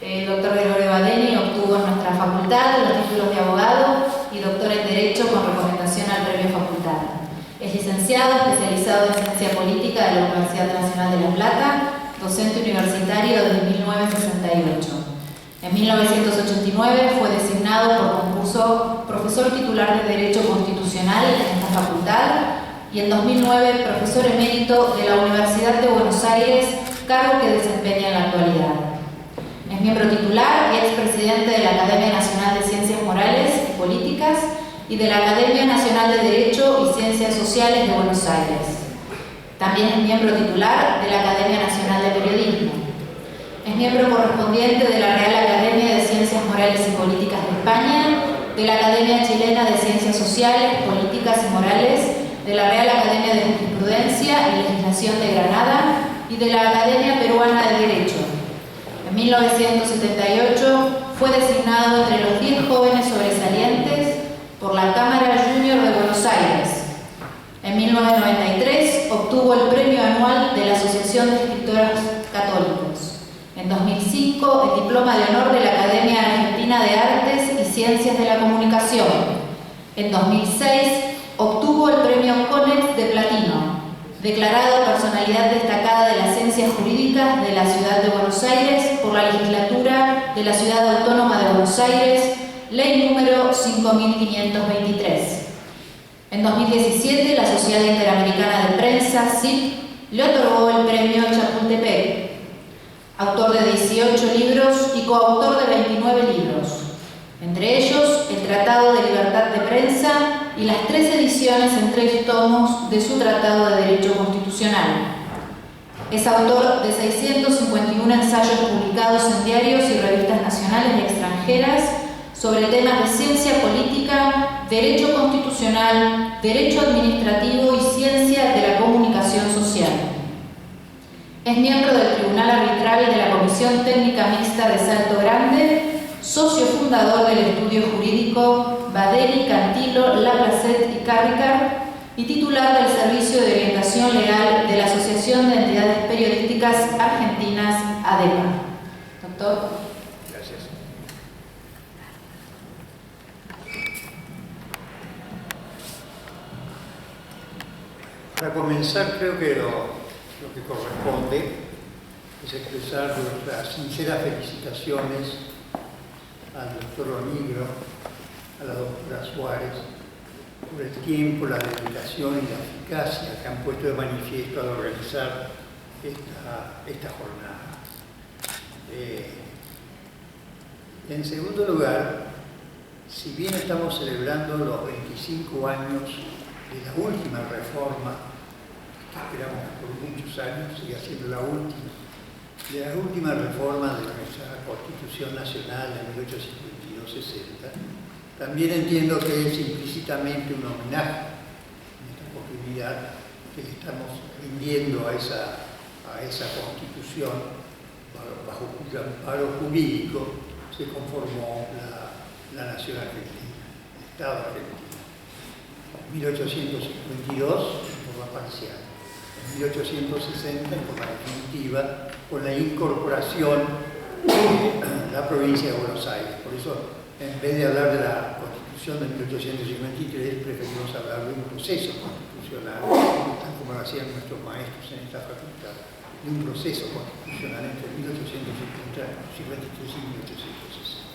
El doctor Gregorio Badeni obtuvo en nuestra facultad los títulos de abogado y doctor en Derecho con recomendación al Premio Facultad. Es licenciado especializado en Ciencia Política de la Universidad Nacional de La Plata, docente universitario desde 1968. En 1989 fue designado por concurso profesor titular de Derecho Constitucional en esta facultad y en 2009 profesor emérito de la Universidad de Buenos Aires, cargo que desempeña en la actualidad. Es miembro titular y expresidente de la Academia Nacional de Ciencias Morales y Políticas y de la Academia Nacional de Derecho y Ciencias Sociales de Buenos Aires. También es miembro titular de la Academia Nacional de Periodismo. Es miembro correspondiente de la Real Academia de Ciencias Morales y Políticas de España, de la Academia Chilena de Ciencias Sociales, Políticas y Morales, de la Real Academia de Jurisprudencia y Legislación de Granada y de la Academia Peruana de Derecho. En 1978 fue designado entre los 10 jóvenes sobresalientes por la Cámara Junior de Buenos Aires. En 1993 obtuvo el premio anual de la Asociación de Escritores Católicos. En 2005 el diploma de honor de la Academia Argentina de Artes y Ciencias de la Comunicación. En 2006 obtuvo el premio Conex de Platino, declarado personalidad destacada de las ciencias jurídicas de la Ciudad de Buenos Aires por la legislatura de la Ciudad Autónoma de Buenos Aires, ley número 5523. En 2017, la Sociedad Interamericana de Prensa, SIP, le otorgó el premio Chapultepec. Autor de 18 libros y coautor de 29 libros, entre ellos el Tratado de Libertad de Prensa y las 3 ediciones en 3 tomos de su Tratado de Derecho Constitucional. Es autor de 651 ensayos publicados en diarios y revistas nacionales y extranjeras sobre temas de ciencia política, derecho constitucional, derecho administrativo y ciencia de la comunicación social. Es miembro del Tribunal Arbitral de la Comisión Técnica Mixta de Salto Grande, socio fundador del estudio jurídico Badeni, Cantilo, Laplacet y Carricar y titular del Servicio de Orientación Legal de la Asociación de Entidades Periodísticas Argentinas, ADEPA. Doctor. Gracias. Para comenzar, creo que lo que corresponde es expresar nuestras sinceras felicitaciones al doctor Onigro, a la doctora Suárez, por el tiempo, la dedicación y la eficacia que han puesto de manifiesto al organizar esta jornada. En segundo lugar, si bien estamos celebrando los 25 años de la última reforma, que esperamos por muchos años siga siendo la última, de la última reforma de nuestra Constitución Nacional de 1852-60, también entiendo que es implícitamente un homenaje en esta oportunidad que le estamos rindiendo a esa Constitución bajo cuyo amparo jurídico se conformó la Nación Argentina, el Estado argentino. En 1852, en forma parcial. En 1860, en forma definitiva, con la incorporación de la provincia de Buenos Aires. Por eso, en vez de hablar de la Constitución de 1853, preferimos hablar de un proceso constitucional, tal como lo hacían nuestros maestros en esta facultad, de un proceso constitucional entre 1853 y 1860.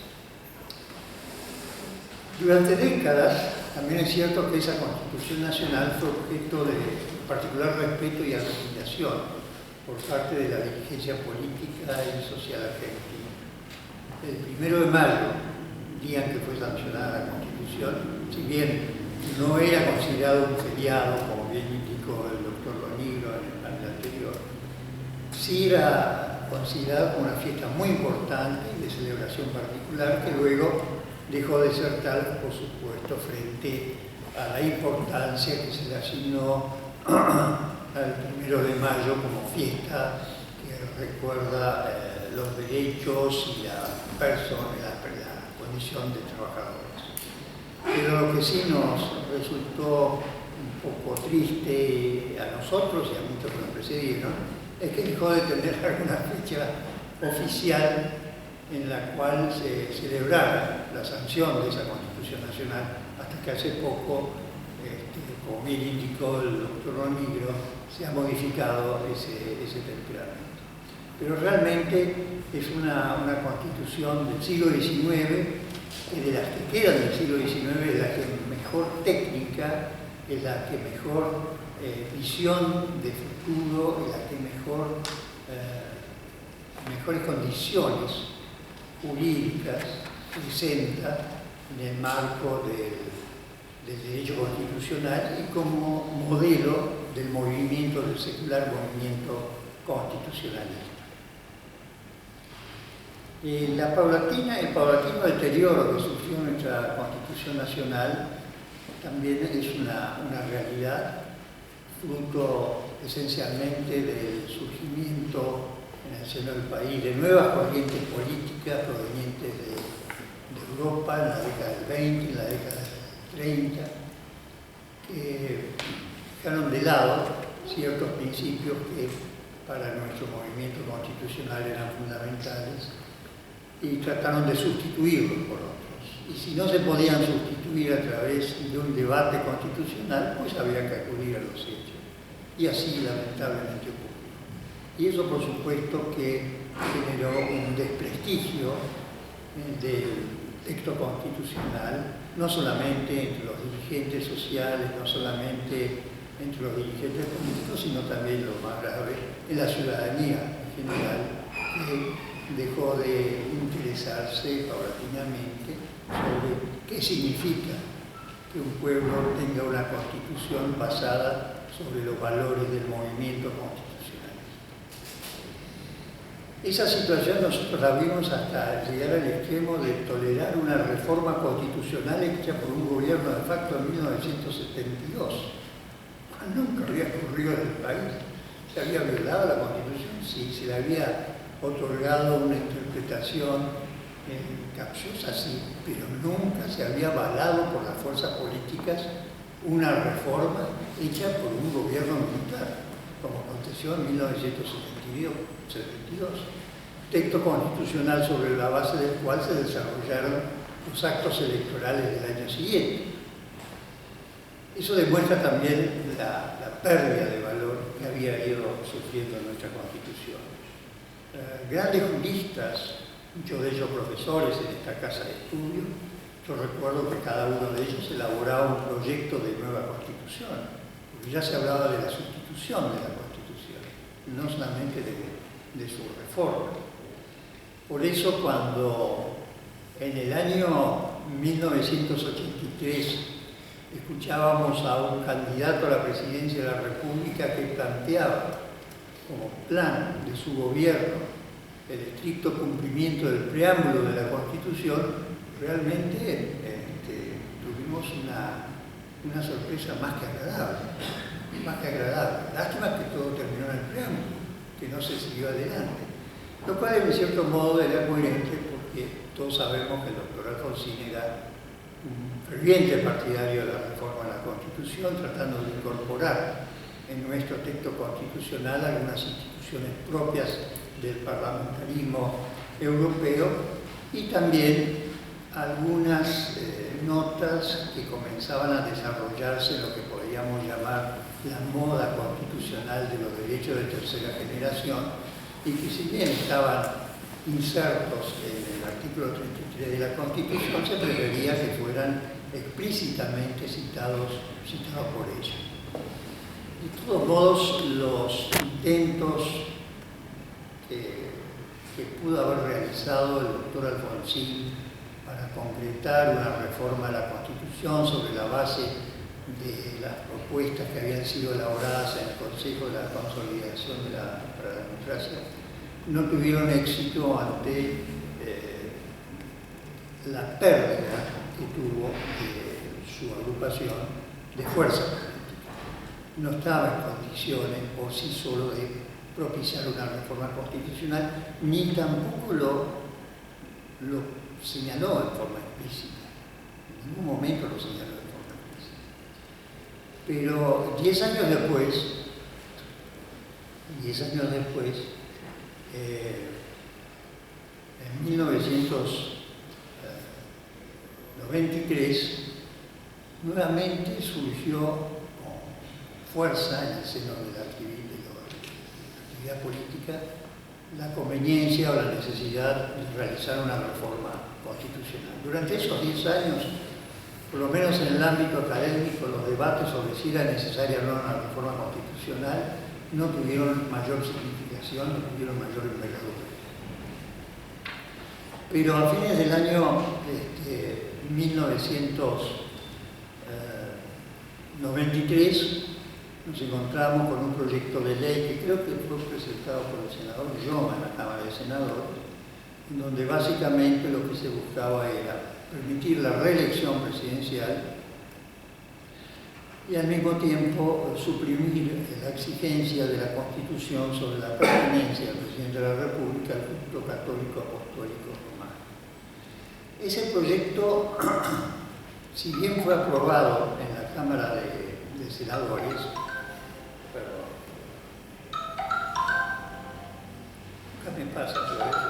Durante décadas, también es cierto que esa Constitución Nacional fue objeto de particular respeto y admiración por parte de la dirigencia política y social argentina. El 1 de mayo, día en que fue sancionada la Constitución, si bien no era considerado un feriado, como bien indicó el doctor Onigro en el panel anterior, sí era considerado como una fiesta muy importante y de celebración particular, que luego dejó de ser tal, por supuesto, frente a la importancia que se le asignó al 1 de mayo como fiesta que recuerda los derechos y la condición de trabajadores. Pero lo que sí nos resultó un poco triste a nosotros y a muchos que nos precedieron es que dejó de tener alguna fecha oficial en la cual se celebrara la sanción de esa Constitución Nacional, hasta que hace poco, como bien indicó el doctor Romero, se ha modificado ese temperamento. Pero realmente es una Constitución del siglo XIX, que de las que quedan del siglo XIX es la que mejor técnica, es la que mejor visión de futuro, es la que mejores condiciones jurídicas presenta en el marco del derecho constitucional y como modelo del movimiento, del secular movimiento constitucionalista. El paulatino deterioro que sufrió nuestra Constitución Nacional también es una realidad, fruto esencialmente del surgimiento en el seno del país de nuevas corrientes políticas provenientes de Europa en la década del 20, en la década del 30, que dejaron de lado ciertos principios que para nuestro movimiento constitucional eran fundamentales y trataron de sustituirlos por otros. Y si no se podían sustituir a través de un debate constitucional, pues había que acudir a los hechos. Y así lamentablemente ocurrió. Y eso por supuesto que generó un desprestigio del texto constitucional, no solamente entre los dirigentes sociales, no solamente entre los dirigentes políticos, sino también, lo más grave, en la ciudadanía en general, que dejó de interesarse paulatinamente sobre qué significa que un pueblo tenga una constitución basada sobre los valores del movimiento constitucional. Esa situación nosotros la vimos hasta llegar al extremo de tolerar una reforma constitucional hecha por un gobierno de facto en 1972. Nunca había ocurrido en el país. ¿Se había violado la Constitución? Sí, se le había otorgado una interpretación capciosa, sí, pero nunca se había avalado por las fuerzas políticas una reforma hecha por un gobierno militar, como aconteció en 1972, texto constitucional sobre la base del cual se desarrollaron los actos electorales del año siguiente. Eso demuestra también la pérdida de valor que había ido sufriendo nuestra Constitución. Grandes juristas, muchos de ellos profesores en esta casa de estudio, yo recuerdo que cada uno de ellos elaboraba un proyecto de nueva Constitución, porque ya se hablaba de la sustitución de la Constitución, no solamente de su reforma. Por eso cuando en el año 1983 escuchábamos a un candidato a la presidencia de la República que planteaba como plan de su gobierno el estricto cumplimiento del preámbulo de la Constitución, realmente tuvimos una sorpresa más que agradable. Lástima que todo terminó en el preámbulo, que no se siguió adelante. Lo cual en cierto modo era coherente porque todos sabemos que el doctor Alfonsín era un ferviente partidario de la reforma de la Constitución, tratando de incorporar en nuestro texto constitucional algunas instituciones propias del parlamentarismo europeo y también algunas notas que comenzaban a desarrollarse en lo que podríamos llamar la moda constitucional de los derechos de tercera generación y que si bien estaban insertos en el artículo 33 de la Constitución, se prefería que fueran explícitamente citados por ella. De todos modos, los intentos que pudo haber realizado el doctor Alfonsín para concretar una reforma de la Constitución sobre la base de las propuestas que habían sido elaboradas en el Consejo de la Consolidación para la Democracia, no tuvieron éxito ante la pérdida que tuvo su agrupación de fuerza política. No estaba en condiciones por sí solo de propiciar una reforma constitucional, ni tampoco lo señaló en forma explícita. En ningún momento lo señaló en forma explícita. Pero 10 años después, en 1993, nuevamente surgió con fuerza en el seno de la actividad política la conveniencia o la necesidad de realizar una reforma constitucional. Durante esos 10 años, por lo menos en el ámbito académico, los debates sobre si era necesaria o no una reforma constitucional no tuvieron mayor significación, no tuvieron mayor envergadura. Pero a fines del año 1993 nos encontramos con un proyecto de ley que creo que fue presentado por el senador Lloma en la Cámara de Senadores, en donde básicamente lo que se buscaba era permitir la reelección presidencial y al mismo tiempo suprimir la exigencia de la Constitución sobre la pertenencia del presidente de la República al culto católico apostólico romano. Ese proyecto, si bien fue aprobado en la Cámara de Senadores, acá me pasa todo eso.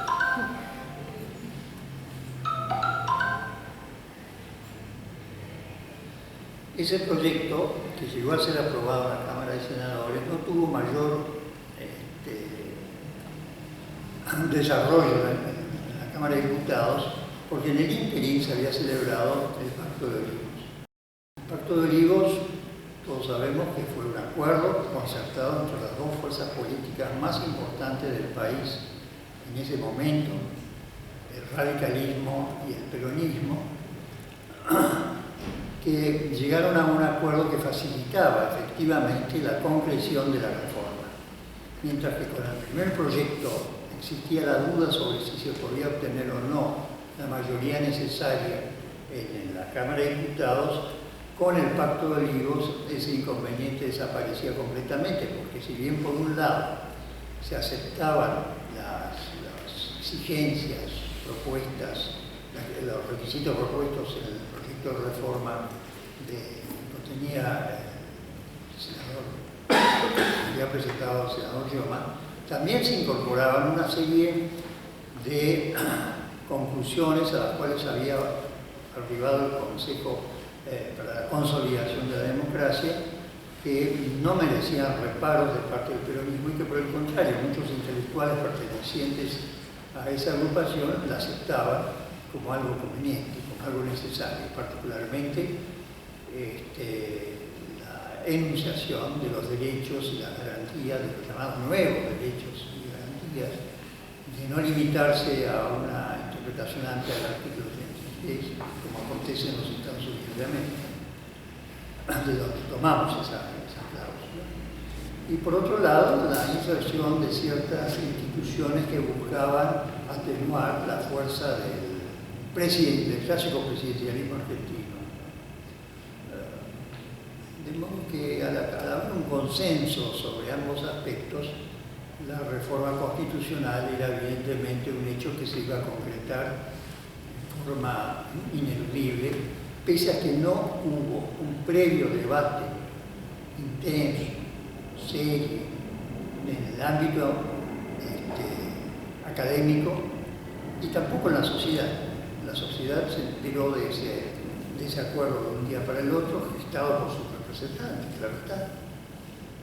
Ese proyecto, que llegó a ser aprobado en la Cámara de Senadores, no tuvo mayor desarrollo en la Cámara de Diputados, porque en el ínterin se había celebrado el Pacto de Olivos. El Pacto de Olivos, todos sabemos que fue un acuerdo concertado entre las dos fuerzas políticas más importantes del país en ese momento, el radicalismo y el peronismo, que llegaron a un acuerdo que facilitaba efectivamente la concreción de la reforma. Mientras que con el primer proyecto existía la duda sobre si se podía obtener o no la mayoría necesaria en la Cámara de Diputados, con el Pacto de Olivos ese inconveniente desaparecía completamente, porque si bien por un lado se aceptaban las exigencias propuestas, los requisitos propuestos en el proyecto de reforma que tenía el senador, que había presentado el senador Lloma, también se incorporaban una serie de conclusiones a las cuales había arribado el Consejo para la Consolidación de la Democracia, que no merecían reparos de parte del peronismo y que por el contrario muchos intelectuales pertenecientes a esa agrupación la aceptaban como algo conveniente, como algo necesario, particularmente la enunciación de los derechos y las garantías, de los llamados nuevos derechos y garantías, de no limitarse a una interpretación amplia del artículo 33, como acontece en los Estados Unidos de América, de donde tomamos esa cláusula. Y por otro lado, la inserción de ciertas instituciones que buscaban atenuar la fuerza del clásico presidencialismo argentino. De modo que al haber un consenso sobre ambos aspectos, la reforma constitucional era evidentemente un hecho que se iba a concretar de forma ineludible, pese a que no hubo un previo debate intenso, serio, en el ámbito académico y tampoco en la sociedad. La sociedad se enteró de ese acuerdo de un día para el otro, gestado por sus representantes, claro está,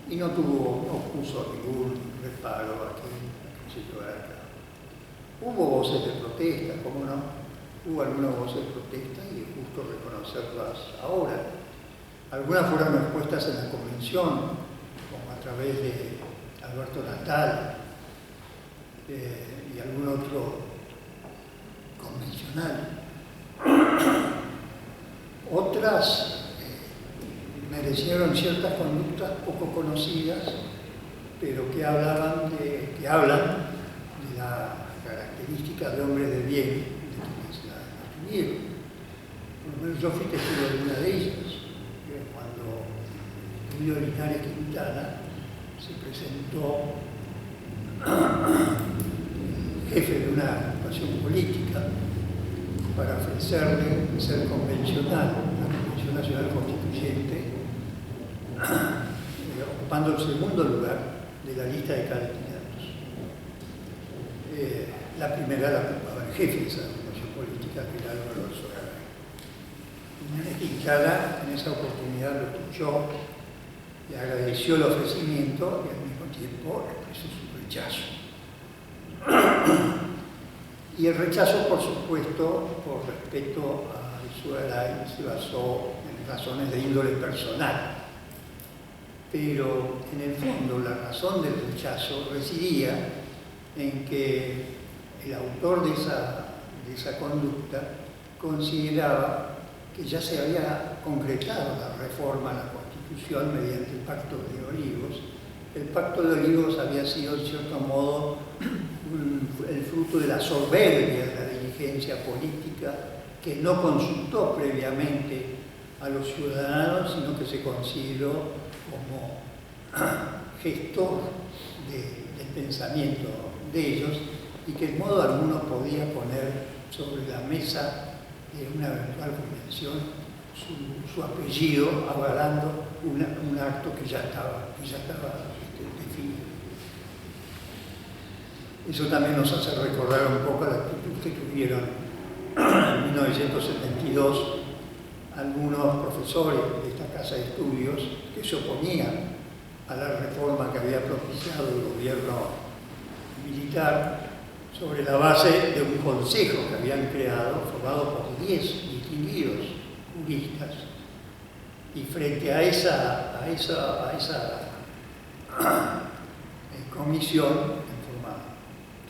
y no puso ningún reparo a que se llevara a cabo. Hubo voces de protesta, ¿cómo no? Hubo algunas voces de protesta y es justo reconocerlas ahora. Algunas fueron expuestas en la convención, como a través de Alberto Natal y algún otro convencional. Otras merecieron ciertas conductas poco conocidas, pero que hablan de la característica de hombres de bien de quienes la tuvieron. Por lo menos yo fui testigo de una de ellas, cuando Julio Linares Quintana se presentó jefe de una agrupación política para ofrecerle ser convencional, la Convención Nacional Constituyente, ocupando el segundo lugar de la lista de candidatos. La primera la ocupaba el jefe de esa agrupación política, que era Álvaro Sogaray. Jiménez Quintana en esa oportunidad lo escuchó, le agradeció el ofrecimiento y al mismo tiempo expresó su rechazo. Y el rechazo, por supuesto, por respeto a Sogaray, se basó en razones de índole personal. Pero en el fondo la razón del rechazo residía en que el autor de esa conducta consideraba que ya se había concretado la reforma a la Constitución mediante el Pacto de Olivos. El Pacto de Olivos había sido, en cierto modo, el fruto de la soberbia de la dirigencia política, que no consultó previamente a los ciudadanos, sino que se consideró como gestor del pensamiento de ellos, y que en modo alguno podía poner sobre la mesa de una eventual convención su apellido, avalando un acto que ya estaba definido. Eso también nos hace recordar un poco la actitud que tuvieron en 1972 algunos profesores de esta casa de estudios que se oponían a la reforma que había propiciado el gobierno militar sobre la base de un consejo que habían creado, formado por 10 distinguidos juristas, y frente a esa comisión, en forma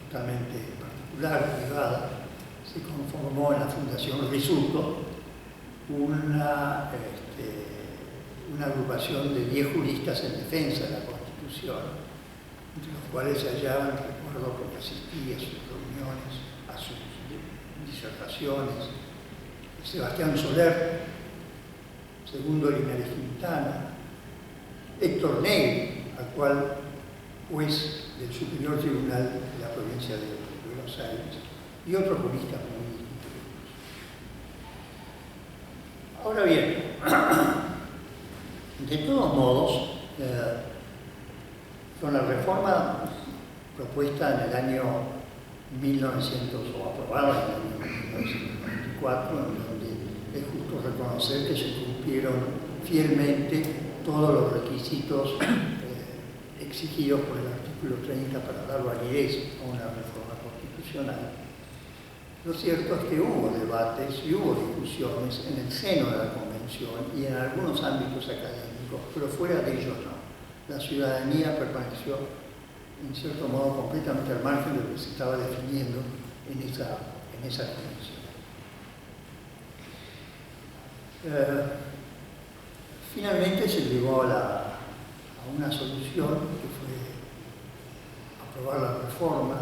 totalmente particular, privada, se conformó en la Fundación Risuto una agrupación de 10 juristas en defensa de la Constitución, entre los cuales se hallaban, recuerdo porque asistí a sus reuniones, a sus disertaciones, Sebastián Soler, Segundo Linares Quintana, Héctor Negri, actual juez del Superior Tribunal de la provincia de Buenos Aires, y otros juristas muy distintos. Ahora bien, de todos modos, con la reforma propuesta en el año 1900, o aprobada en el año 1994, en donde es justo reconocer que se cumplieron fielmente todos los requisitos exigidos por el artículo 30 para dar validez a una reforma constitucional. Lo cierto es que hubo debates y hubo discusiones en el seno de la Convención y en algunos ámbitos académicos, pero fuera de ellos no. La ciudadanía permaneció, en cierto modo, completamente al margen de lo que se estaba definiendo en esa Convención. Finalmente se llegó a una solución que fue aprobar la reforma.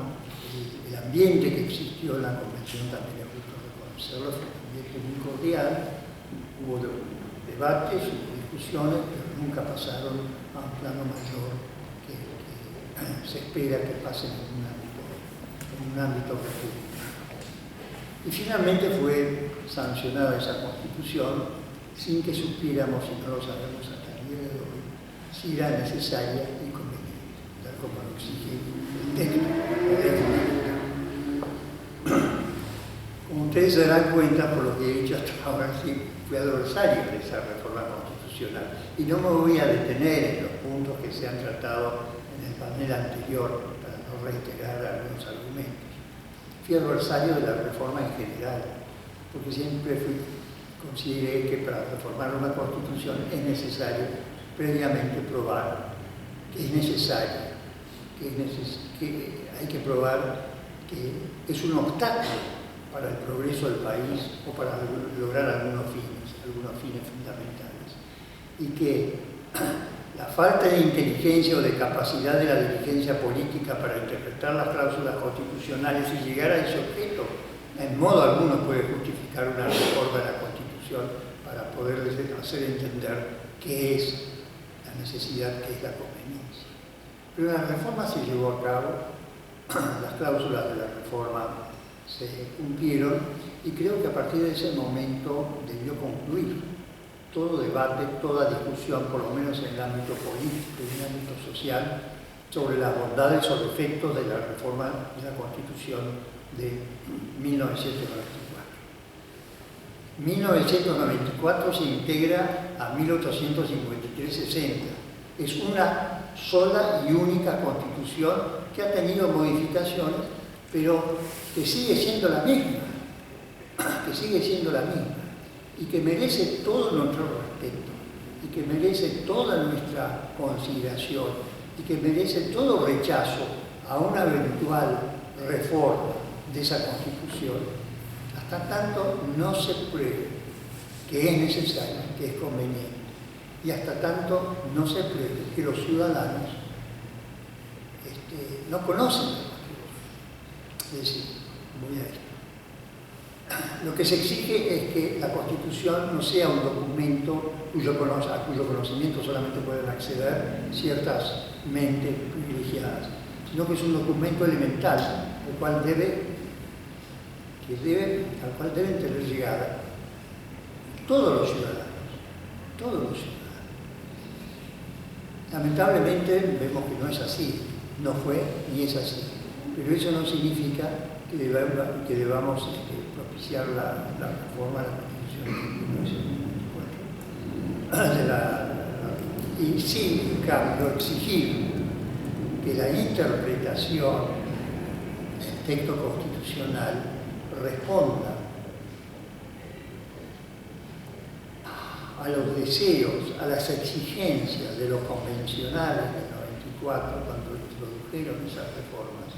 El ambiente que existió en la Convención también es justo reconocerlo, fue un ambiente muy cordial, hubo debates, hubo discusiones, pero nunca pasaron a un plano mayor que se espera que pasen en un ámbito republicano. Y finalmente fue sancionada esa Constitución sin que supiéramos, y no lo sabemos hasta el día de hoy, si era necesaria y conveniente, tal como lo exige el texto. Como ustedes se darán cuenta, por lo que he dicho hasta ahora, sí, fui adversario de esa reforma constitucional. Y no me voy a detener en los puntos que se han tratado en el panel anterior, para no reiterar algunos argumentos. Fui adversario de la reforma en general, porque siempre consideré que para reformar una constitución es necesario previamente probar que es necesaria, que hay que probar que es un obstáculo para el progreso del país o para lograr algunos fines fundamentales. Y que la falta de inteligencia o de capacidad de la dirigencia política para interpretar las cláusulas constitucionales y llegar a ese objeto, en modo alguno puede justificar una reforma de la Constitución para poder hacer entender qué es la necesidad, qué es la conveniencia. Pero la reforma se llevó a cabo, las cláusulas de la reforma se cumplieron y creo que a partir de ese momento debió concluir todo debate, toda discusión, por lo menos en el ámbito político y en el ámbito social, sobre las bondades o defectos de la reforma de la Constitución de 1994. 1994 se integra a 1853-60. Es una sola y única constitución que ha tenido modificaciones, pero que sigue siendo la misma, y que merece todo nuestro respeto, y que merece toda nuestra consideración, y que merece todo rechazo a una eventual reforma de esa Constitución, hasta tanto no se pruebe que es necesario, que es conveniente, y hasta tanto no se pruebe que los ciudadanos no conocen la Constitución. Es decir, voy a esto. Lo que se exige es que la Constitución no sea un documento a cuyo conocimiento solamente pueden acceder ciertas mentes privilegiadas, sino que es un documento elemental al cual deben tener llegada todos los ciudadanos. Lamentablemente vemos que no es así, no fue ni es así, pero eso no significa que debamos propiciar la reforma de la Constitución de 1994. Y sí, en cambio, exigir que la interpretación del texto constitucional responda a los deseos, a las exigencias de los convencionales del 94 cuando introdujeron esas reformas,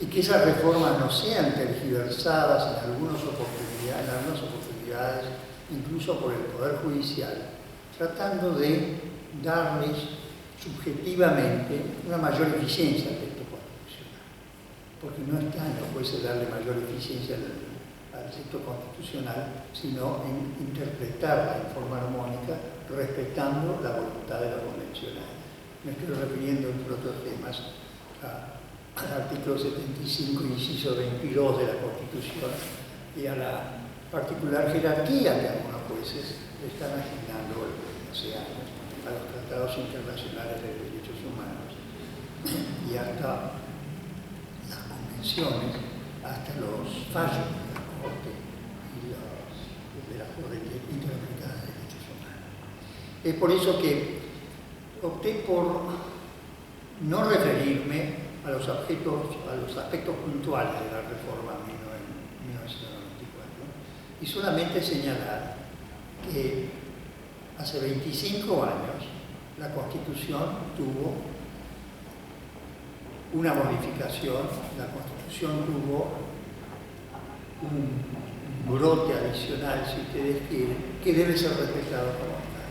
y que esas reformas no sean tergiversadas en algunas oportunidades, incluso por el Poder Judicial, tratando de darles subjetivamente una mayor eficiencia al texto constitucional, porque no está en los jueces darle mayor eficiencia al texto constitucional, sino en interpretarla en forma armónica, respetando la voluntad de los convencionales. Me estoy refiriendo, entre otros temas, al artículo 75, inciso 22 de la Constitución, y a la particular jerarquía que algunos jueces le están asignando hace años a los tratados internacionales de derechos humanos, y hasta las convenciones, hasta los fallos de la Corte y de la Corte Interamericana de Derechos Humanos. Es por eso que opté por no referirme a los aspectos puntuales de la reforma en 1994, y solamente señalar que hace 25 años la Constitución tuvo una modificación, la Constitución tuvo un brote adicional, si ustedes quieren, que debe ser respetado como tal.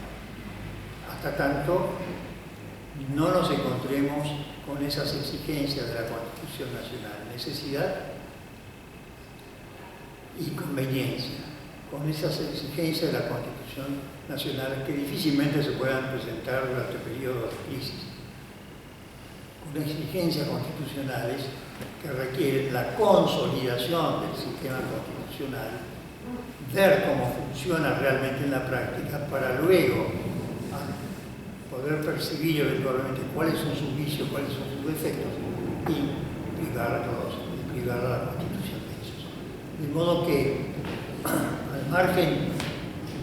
Hasta tanto no nos encontremos con esas exigencias de la Constitución Nacional, necesidad y conveniencia, con esas exigencias de la Constitución Nacional que difícilmente se puedan presentar durante periodos de crisis, con exigencias constitucionales que requieren la consolidación del sistema constitucional, ver cómo funciona realmente en la práctica para luego poder percibir eventualmente cuáles son sus vicios, cuáles son sus defectos y privar a la Constitución de esos. De modo que, al margen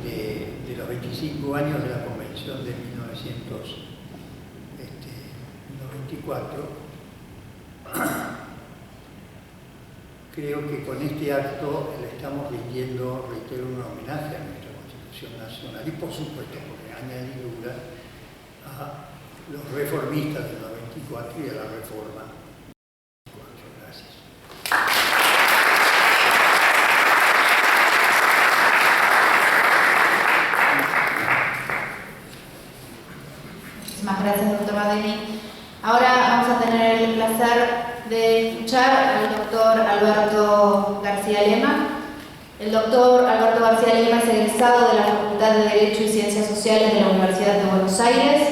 de los 25 años de la Convención de 1994, creo que con este acto le estamos rindiendo, reitero, un homenaje a nuestra Constitución Nacional y, por supuesto, por añadidura, a los reformistas del 94 y a la reforma. Gracias. Muchísimas gracias, doctor Badeni. Ahora vamos a tener el placer de escuchar al doctor Alberto García Lema. El doctor Alberto García Lema es egresado de la Facultad de Derecho y Ciencias Sociales de la Universidad de Buenos Aires.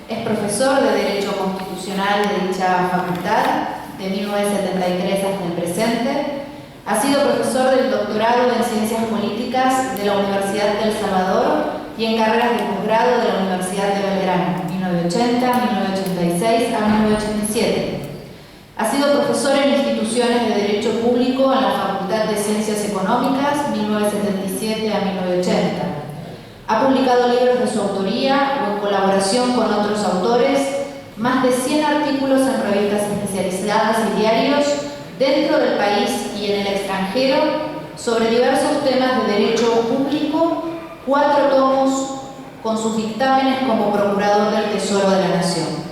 Es profesor de Derecho Constitucional de dicha facultad de 1973 hasta el presente. Ha sido profesor del doctorado en Ciencias Políticas de la Universidad de El Salvador y en carreras de posgrado de la Universidad de Belgrano, 1980, 1986 a 1987. Ha sido profesor en instituciones de Derecho Público en Ciencias Económicas, 1977 a 1980. Ha publicado libros de su autoría o en colaboración con otros autores, más de 100 artículos en revistas especializadas y diarios dentro del país y en el extranjero sobre diversos temas de derecho público, 4 tomos con sus dictámenes como Procurador del Tesoro de la Nación.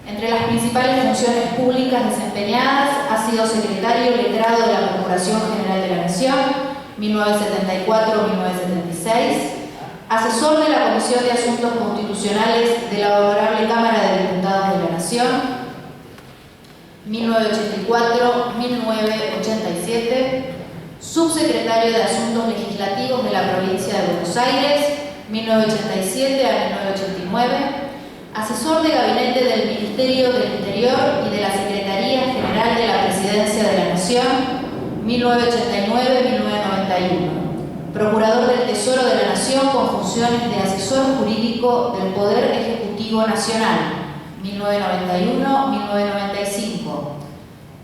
Entre las principales funciones públicas desempeñadas ha sido secretario letrado de la Procuración General de la Nación, 1974-1976, asesor de la Comisión de Asuntos Constitucionales de la Honorable Cámara de Diputados de la Nación, 1984-1987, subsecretario de Asuntos Legislativos de la Provincia de Buenos Aires, 1987 a 1989, asesor de gabinete del Ministerio del Interior y de la Secretaría General de la Presidencia de la Nación, 1989-1991. Procurador del Tesoro de la Nación con funciones de asesor jurídico del Poder Ejecutivo Nacional, 1991-1995.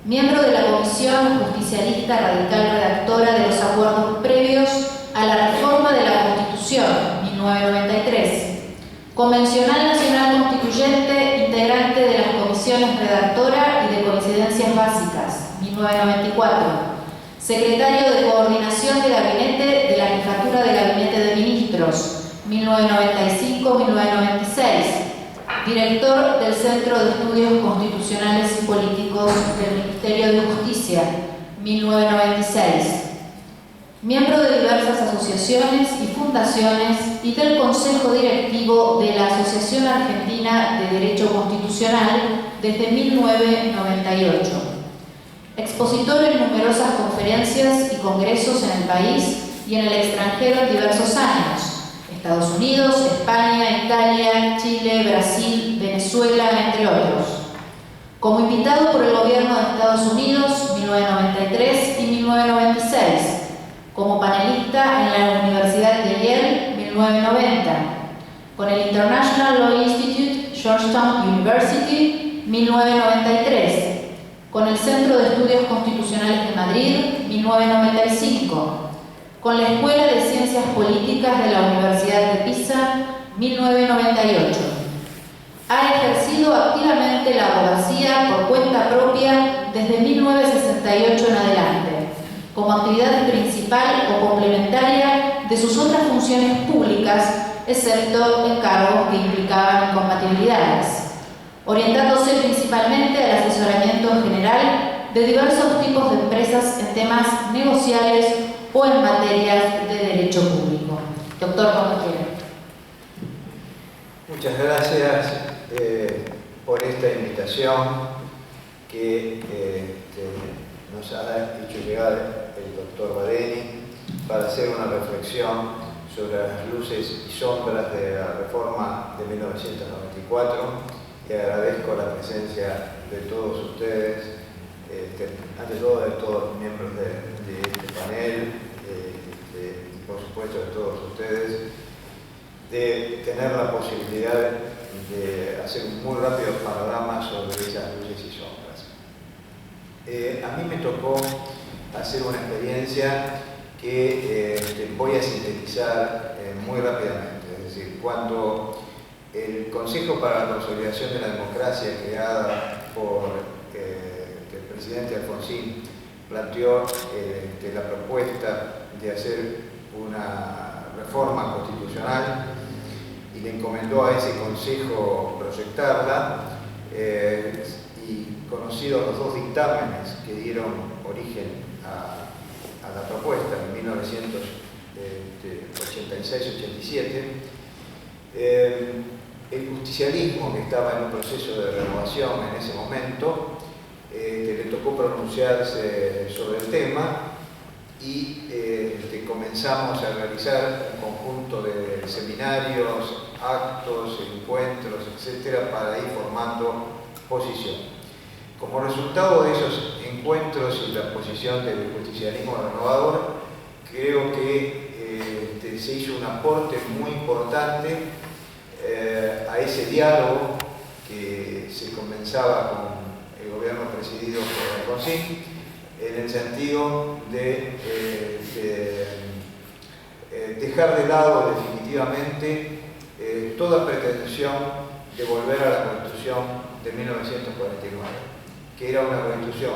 Miembro de la Comisión Justicialista Radical Redactora de los acuerdos previos a la reforma de la Constitución, 1993. Convencional Nacional Constituyente, integrante de las comisiones redactora y de coincidencias básicas, 1994. Secretario de Coordinación de Gabinete de la Jefatura de Gabinete de Ministros, 1995-1996. Director del Centro de Estudios Constitucionales y Políticos del Ministerio de Justicia, 1996. Miembro de diversas asociaciones y fundaciones y del Consejo Directivo de la Asociación Argentina de Derecho Constitucional desde 1998. Expositor en numerosas conferencias y congresos en el país y en el extranjero en diversos años. Estados Unidos, España, Italia, Chile, Brasil, Venezuela, entre otros. Como invitado por el Gobierno de Estados Unidos, 1993 y 1996. Como panelista en la Universidad de Yale, 1990. Con el International Law Institute, Georgetown University, 1993. Con el Centro de Estudios Constitucionales de Madrid, 1995. Con la Escuela de Ciencias Políticas de la Universidad de Pisa, 1998. Ha ejercido activamente la abogacía por cuenta propia desde 1968 en adelante, como actividad principal o complementaria de sus otras funciones públicas, excepto encargos que implicaban incompatibilidades, orientándose principalmente al asesoramiento en general de diversos tipos de empresas en temas negociales o en materias de derecho público. Doctor, cuando quiera. Muchas gracias por esta invitación que nos ha hecho llegar el doctor Badeni para hacer una reflexión sobre las luces y sombras de la reforma de 1994 y agradezco la presencia de todos ustedes, ante todo de todos los miembros de este panel y por supuesto de todos ustedes, de tener la posibilidad de hacer un muy rápido panorama sobre esas luces y sombras. A mí me tocó hacer una experiencia que voy a sintetizar muy rápidamente. Es decir, cuando el Consejo para la Consolidación de la Democracia, creada por el presidente Alfonsín, planteó la propuesta de hacer una reforma constitucional y le encomendó a ese Consejo proyectarla, y conocidos los dos dictámenes que dieron origen a la propuesta en 1986-87, el justicialismo, que estaba en un proceso de renovación en ese momento, le tocó pronunciarse sobre el tema y comenzamos a realizar un conjunto de seminarios, actos, encuentros, etcétera, para ir formando posición. Como resultado de esos encuentros y la posición del justicialismo renovador, creo que se hizo un aporte muy importante a ese diálogo que se comenzaba con el gobierno presidido por Alfonsín, en el sentido de dejar de lado definitivamente toda pretensión de volver a la Constitución de 1949, que era una Constitución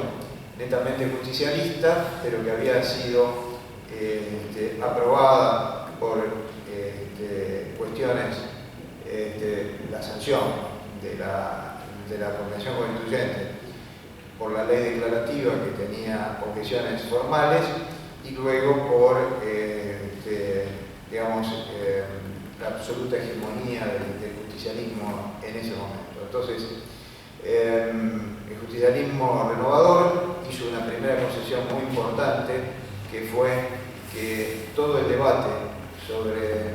netamente justicialista, pero que había sido aprobada por cuestiones, la sanción de la Convención Constituyente por la ley declarativa que tenía objeciones formales y luego por digamos, la absoluta hegemonía del justicialismo en ese momento. Entonces, el justicialismo renovador hizo una primera concesión muy importante, que fue que todo el debate sobre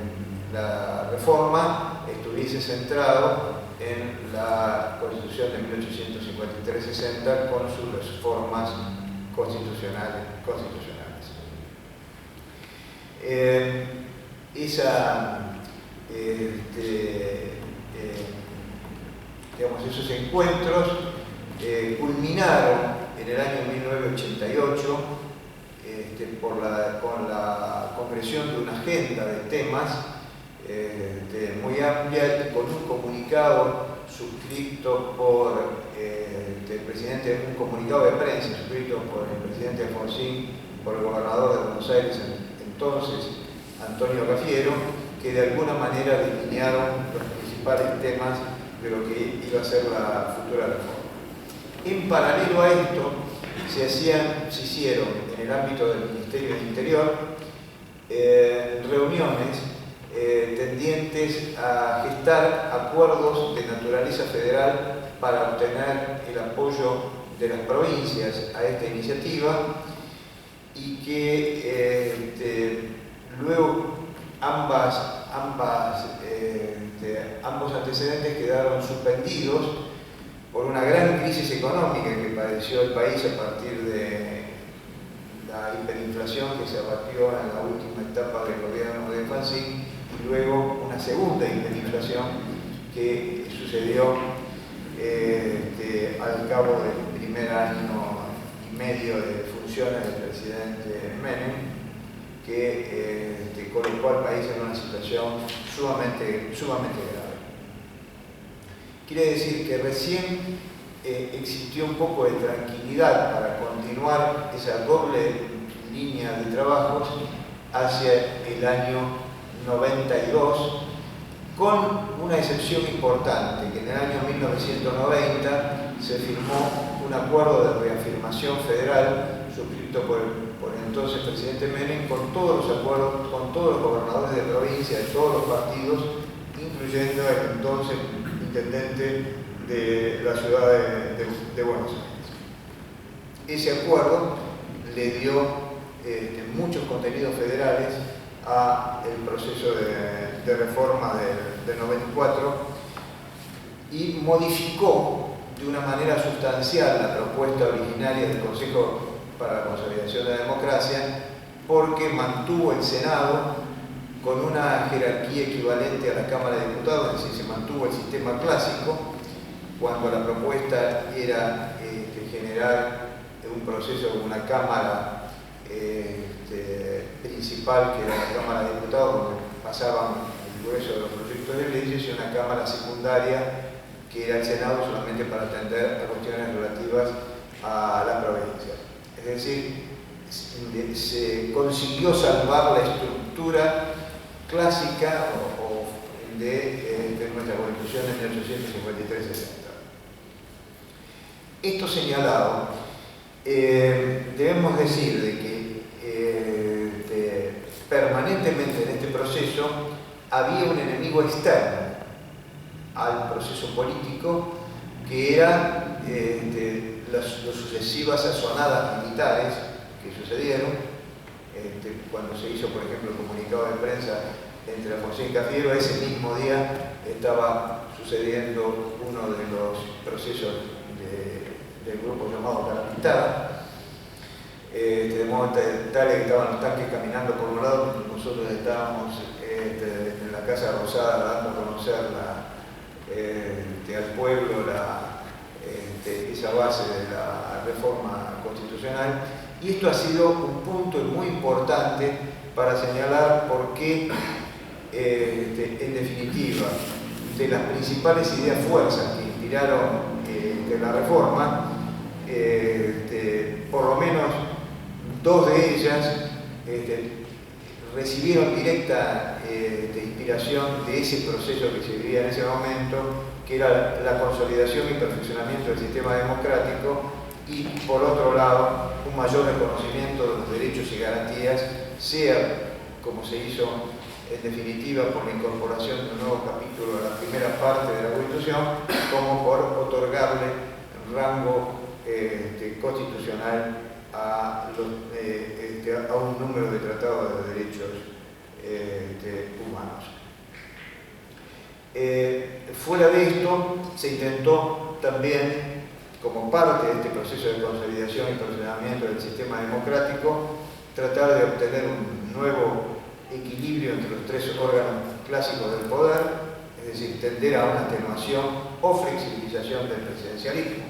la reforma estuviese centrado en la Constitución de 1853-60 con sus reformas constitucionales. Esos encuentros culminaron en el año 1988 con la concreción de una agenda de temas muy amplia y con un comunicado suscrito por el presidente, un comunicado de prensa suscrito por el presidente Alfonsín, por el gobernador de Buenos Aires entonces, Antonio Cafiero, que de alguna manera delinearon los principales temas de lo que iba a ser la futura reforma. En paralelo a esto, se hicieron en el ámbito del Ministerio del Interior reuniones tendientes a gestar acuerdos de naturaleza federal para obtener el apoyo de las provincias a esta iniciativa y que luego ambos antecedentes quedaron suspendidos por una gran crisis económica que padeció el país a partir de la hiperinflación que se abatió en la última etapa del gobierno de Alfonsín y luego una segunda hiperinflación que sucedió al cabo del primer año y medio de funciones del presidente Menem, que colocó al país en una situación sumamente grave. Quiere decir que recién existió un poco de tranquilidad para continuar esa doble línea de trabajos hacia el año 92, con una excepción importante, que en el año 1990 se firmó un acuerdo de reafirmación federal suscrito por el entonces presidente Menem con todos los acuerdos, con todos los gobernadores de provincia, de todos los partidos, incluyendo el entonces intendente de la ciudad de Buenos Aires. Ese acuerdo le dio muchos contenidos federales al proceso de reforma del 94 y modificó de una manera sustancial la propuesta originaria del Consejo para la Consolidación de la Democracia, porque mantuvo el Senado con una jerarquía equivalente a la Cámara de Diputados, es decir, se mantuvo el sistema clásico, cuando la propuesta era generar un proceso con una Cámara principal, que era la Cámara de Diputados, donde pasaban el grueso de los proyectos de leyes, y una Cámara secundaria, que era el Senado, solamente para atender a cuestiones relativas a la provincia. Es decir, se consiguió salvar la estructura clásica de nuestra Constitución en 1853-60. Esto señalado, debemos decir de que permanentemente en este proceso había un enemigo externo al proceso político, que era las sucesivas asonadas militares que sucedieron cuando se hizo, por ejemplo, el comunicado de prensa entre Alfonsín y Cafiero. Ese mismo día estaba sucediendo uno de los procesos del grupo llamado Carapistada, de modo tal que estaban los tanques caminando por un lado, nosotros estábamos en la Casa Rosada dando a conocer al pueblo esa base de la reforma constitucional, Y esto ha sido un punto muy importante para señalar por qué, en definitiva, de las principales ideas fuerzas que inspiraron la reforma, por lo menos dos de ellas recibieron directa inspiración de ese proceso que se vivía en ese momento, que era la consolidación y perfeccionamiento del sistema democrático, y por otro lado un mayor reconocimiento de los derechos y garantías, sea como se hizo en definitiva por la incorporación de un nuevo capítulo a la primera parte de la Constitución, como por otorgarle rango constitucional a un número de tratados de derechos humanos. Fuera de esto, se intentó también, como parte de este proceso de consolidación y perfeccionamiento del sistema democrático, tratar de obtener un nuevo equilibrio entre los tres órganos clásicos del poder, es decir, tender a una atenuación o flexibilización del presidencialismo.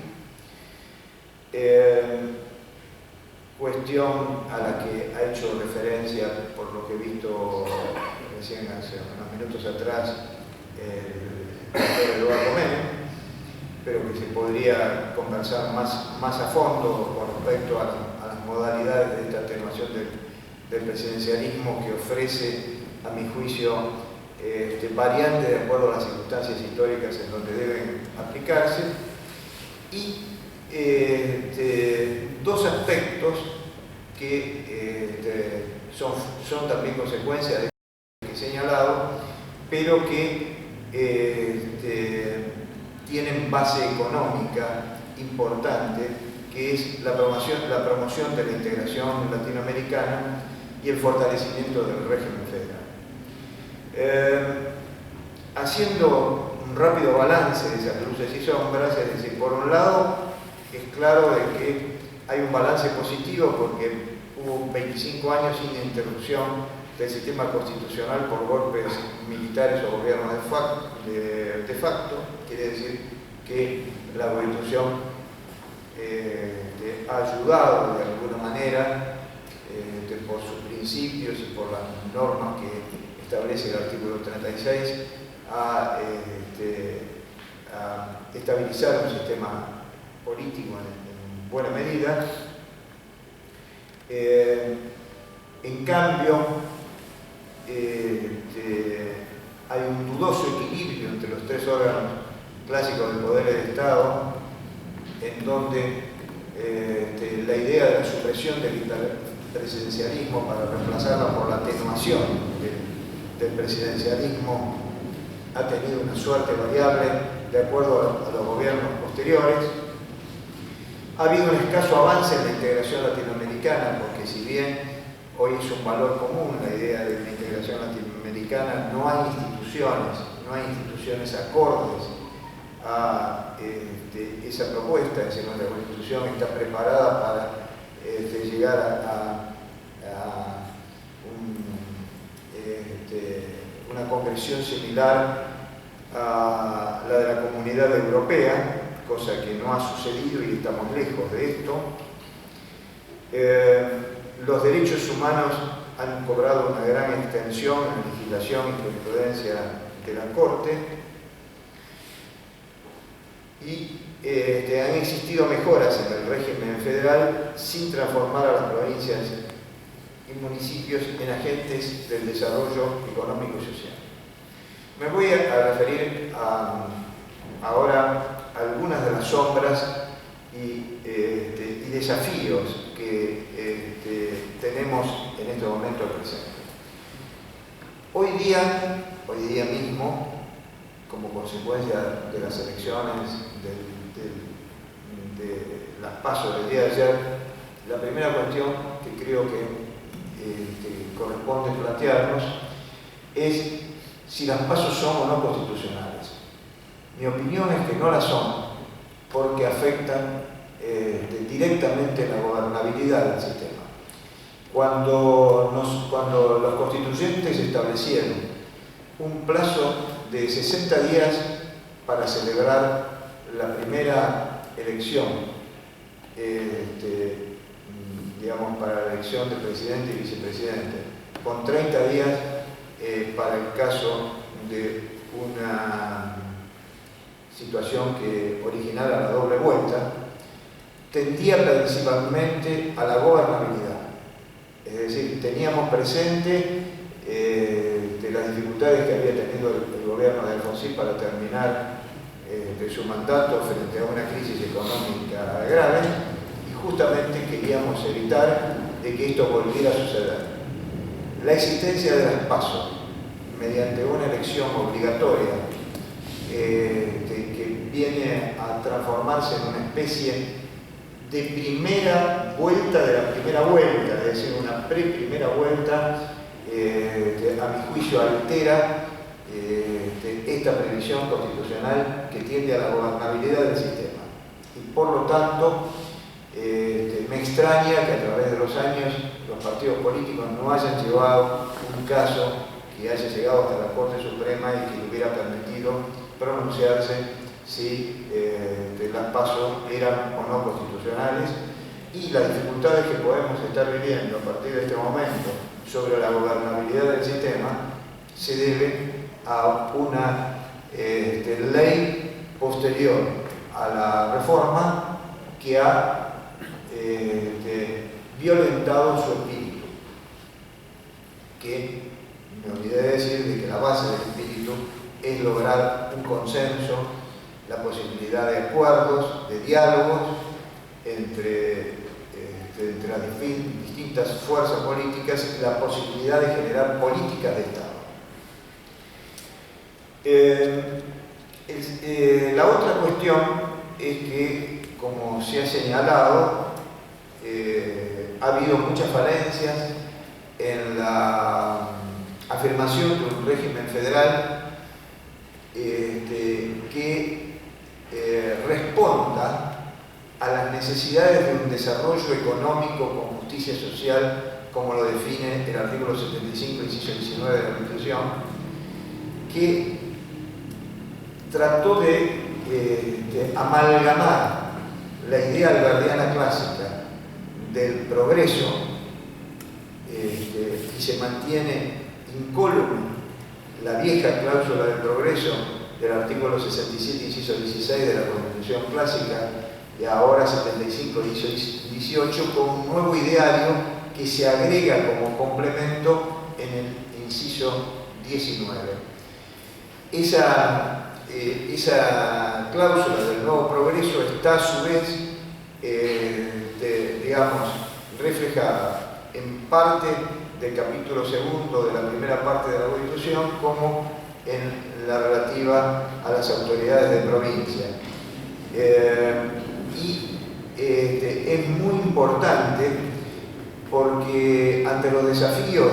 Cuestión a la que ha hecho referencia, por lo que he visto recién hace unos minutos atrás, el doctor Eduardo Menem, pero que se podría conversar más a fondo con respecto a las modalidades de esta atenuación del presidencialismo, que ofrece, a mi juicio, variantes de acuerdo a las circunstancias históricas en donde deben aplicarse, y dos aspectos que son también consecuencia de lo que he señalado, pero que tienen base económica importante, que es la promoción de la integración latinoamericana y el fortalecimiento del régimen federal. Haciendo un rápido balance de esas luces y sombras, es decir, por un lado, es claro de que hay un balance positivo porque hubo 25 años sin interrupción del sistema constitucional por golpes militares o gobiernos de facto. Quiere decir que la Constitución ha ayudado de alguna manera, por sus principios y por las normas que establece el artículo 36, a estabilizar un sistema político en buena medida. En cambio, hay un dudoso equilibrio entre los tres órganos clásicos del poder del Estado, en donde la idea de la supresión del presidencialismo para reemplazarla por la atenuación del presidencialismo ha tenido una suerte variable de acuerdo a los gobiernos posteriores. Ha habido un escaso avance en la integración latinoamericana, porque si bien hoy es un valor común la idea de la integración latinoamericana, no hay instituciones acordes a esa propuesta. Es decir, nuestra Constitución está preparada para llegar a una comprensión similar a la de la Comunidad Europea, cosa que no ha sucedido y estamos lejos de esto. Los derechos humanos han cobrado una gran extensión en la legislación y jurisprudencia de la Corte, y han existido mejoras en el régimen federal sin transformar a las provincias y municipios en agentes del desarrollo económico y social. Me voy a referir ahora a algunas de las sombras y desafíos que tenemos en este momento presente. Hoy día mismo, como consecuencia de las elecciones, de las PASO del día de ayer, la primera cuestión que creo que corresponde plantearnos es si las PASO son o no constitucionales. Mi opinión es que no las son, porque afectan directamente la gobernabilidad del sistema. Cuando los constituyentes establecieron un plazo de 60 días para celebrar la primera elección digamos, para la elección de presidente y vicepresidente, con 30 días para el caso de una situación que originara la doble vuelta, tendía principalmente a la gobernabilidad. Es decir, teníamos presente de las dificultades que había tenido el gobierno de Alfonsín para terminar de su mandato frente a una crisis económica grave, y justamente queríamos evitar de que esto volviera a suceder. La existencia de las PASO mediante una elección obligatoria que viene a transformarse en una especie de primera vuelta de la primera vuelta, es decir, una pre-primera vuelta, a mi juicio altera esta previsión constitucional que tiende a la gobernabilidad del sistema. Y por lo tanto, me extraña que a través de los años los partidos políticos no hayan llevado un caso que haya llegado hasta la Corte Suprema y que le hubiera permitido pronunciarse si las PASO eran o no constitucionales, y las dificultades que podemos estar viviendo a partir de este momento sobre la gobernabilidad del sistema se deben a una ley posterior a la reforma que ha violentado su espíritu, que me olvidé de decir de que la base del espíritu es lograr un consenso, la posibilidad de acuerdos, de diálogos entre las distintas fuerzas políticas y la posibilidad de generar políticas de Estado. La otra cuestión es que, como se ha señalado, ha habido muchas falencias en la afirmación de un régimen federal que responda a las necesidades de un desarrollo económico con justicia social, como lo define el artículo 75, inciso 19 de la Constitución, que trató de amalgamar la idea alberdiana clásica del progreso, y se mantiene incólume la vieja cláusula del progreso del artículo 67, inciso 16 de la Constitución clásica, y ahora 75, inciso 18, con un nuevo ideario que se agrega como complemento en el inciso 19. Esa cláusula del nuevo progreso está a su vez, digamos, reflejada en parte del capítulo segundo de la primera parte de la Constitución, como en la relativa a las autoridades de provincia. Es muy importante porque ante los desafíos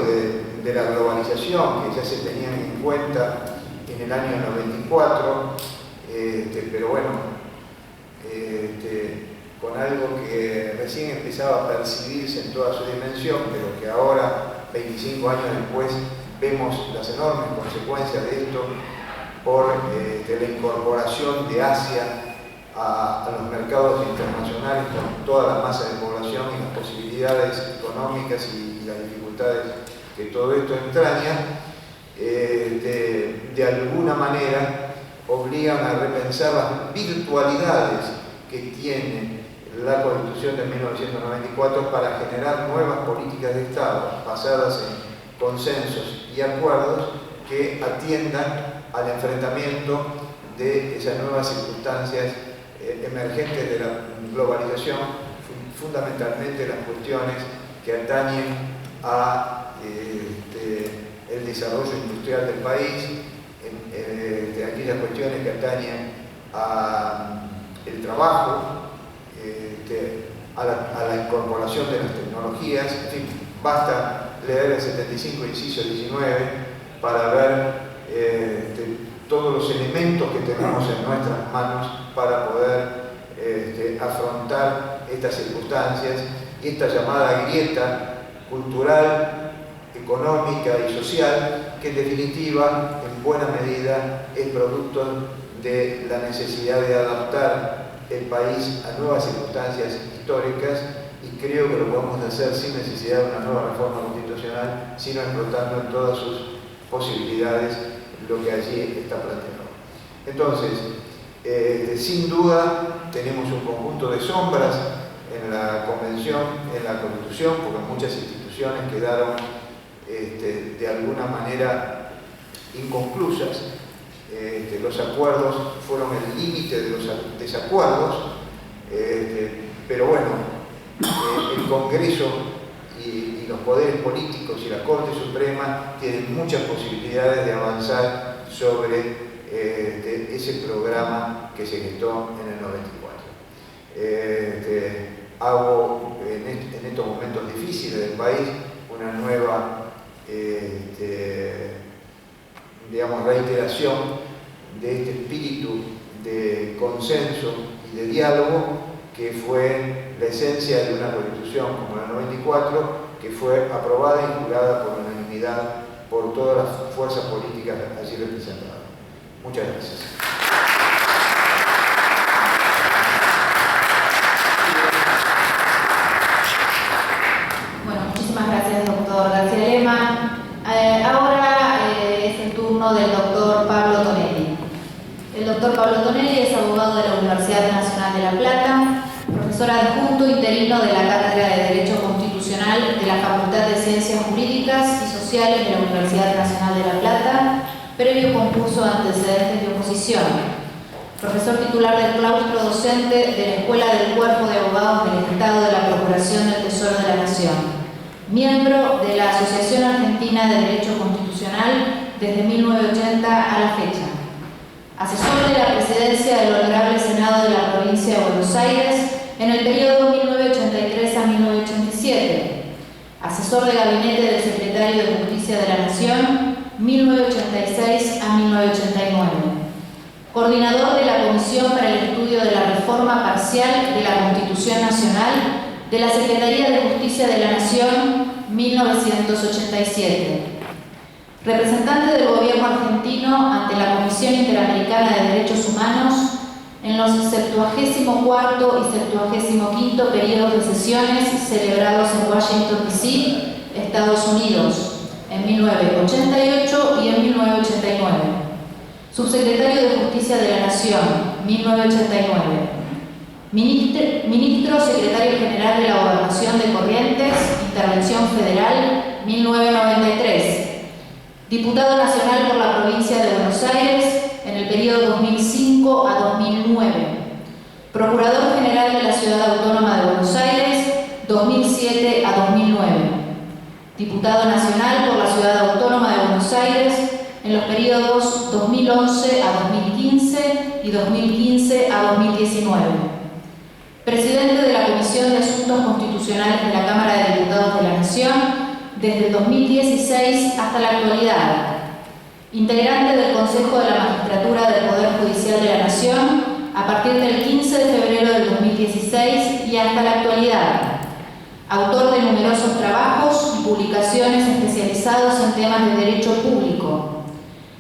de la globalización, que ya se tenían en cuenta en el año 94, pero bueno, con algo que recién empezaba a percibirse en toda su dimensión, pero que ahora, 25 años después, vemos las enormes consecuencias de esto por la incorporación de Asia a los mercados internacionales, con toda la masa de población y las posibilidades económicas y las dificultades que todo esto entraña, de alguna manera obligan a repensar las virtualidades que tiene la Constitución de 1994 para generar nuevas políticas de Estado basadas en consensos y acuerdos que atiendan al enfrentamiento de esas nuevas circunstancias emergentes de la globalización, fundamentalmente las cuestiones que atañen a el desarrollo industrial del país, de aquellas cuestiones que atañen al trabajo, a la incorporación de las tecnologías. En fin, basta leer el 75, inciso 19 para ver todos los elementos que tenemos en nuestras manos para poder afrontar estas circunstancias y esta llamada grieta cultural, económica y social, que en definitiva, en buena medida, es producto de la necesidad de adaptar el país a nuevas circunstancias históricas y creo que lo podemos hacer sin necesidad de una nueva reforma constitucional, sino explotando en todas sus posibilidades lo que allí está planteado. Entonces, sin duda tenemos un conjunto de sombras en la Convención, en la Constitución, porque muchas instituciones quedaron de alguna manera inconclusas. Los acuerdos fueron el límite de los desacuerdos, pero bueno, el Congreso y los poderes políticos y la Corte Suprema tienen muchas posibilidades de avanzar sobre ese programa que se gestó en el 94. Hago en estos momentos difíciles del país una nueva digamos, reiteración de este espíritu de consenso y de diálogo que fue la esencia de una constitución como la 94, que fue aprobada y jurada por unanimidad por todas las fuerzas políticas allí representadas. Muchas gracias. Bueno, muchísimas gracias, doctor García Lema. Ahora es el turno del doctor Pablo Tonelli. El doctor Pablo Tonelli es abogado de la Universidad Nacional de La Plata, profesor adjunto interino de la Cátedra de Derecho Constitucional de la Facultad de Ciencias Jurídicas y Sociales de la Universidad Nacional de La Plata, previo concurso de antecedentes de oposición. Profesor titular del claustro docente de la Escuela del Cuerpo de Abogados del Estado de la Procuración del Tesoro de la Nación. Miembro de la Asociación Argentina de Derecho Constitucional desde 1980 a la fecha. Asesor de la presidencia del Honorable Senado de la Provincia de Buenos Aires en el periodo 1983 a 1987. Asesor de gabinete del Secretario de Justicia de la Nación 1986 a 1989. Coordinador de la Comisión para el Estudio de la Reforma Parcial de la Constitución Nacional de la Secretaría de Justicia de la Nación 1987. Representante del Gobierno argentino ante la Comisión Interamericana de Derechos Humanos en los 74º y 75º periodos de sesiones celebrados en Washington, D.C., Estados Unidos, en 1988 y en 1989. Subsecretario de Justicia de la Nación, 1989. Ministro Secretario General de la Gobernación de Corrientes, Intervención Federal, 1993. Diputado Nacional por la Provincia de Buenos Aires en el periodo 2005 a 2009. Procurador General de la Ciudad Autónoma de Buenos Aires, 2007 a 2009. Diputado Nacional por la Ciudad Autónoma de Buenos Aires en los periodos 2011 a 2015 y 2015 a 2019. Presidente de la Comisión de Asuntos Constitucionales de la Cámara de Diputados de la Nación desde el 2016 hasta la actualidad. Integrante del Consejo de la Magistratura del Poder Judicial de la Nación a partir del 15 de febrero del 2016 y hasta la actualidad. Autor de numerosos trabajos y publicaciones especializados en temas de derecho público.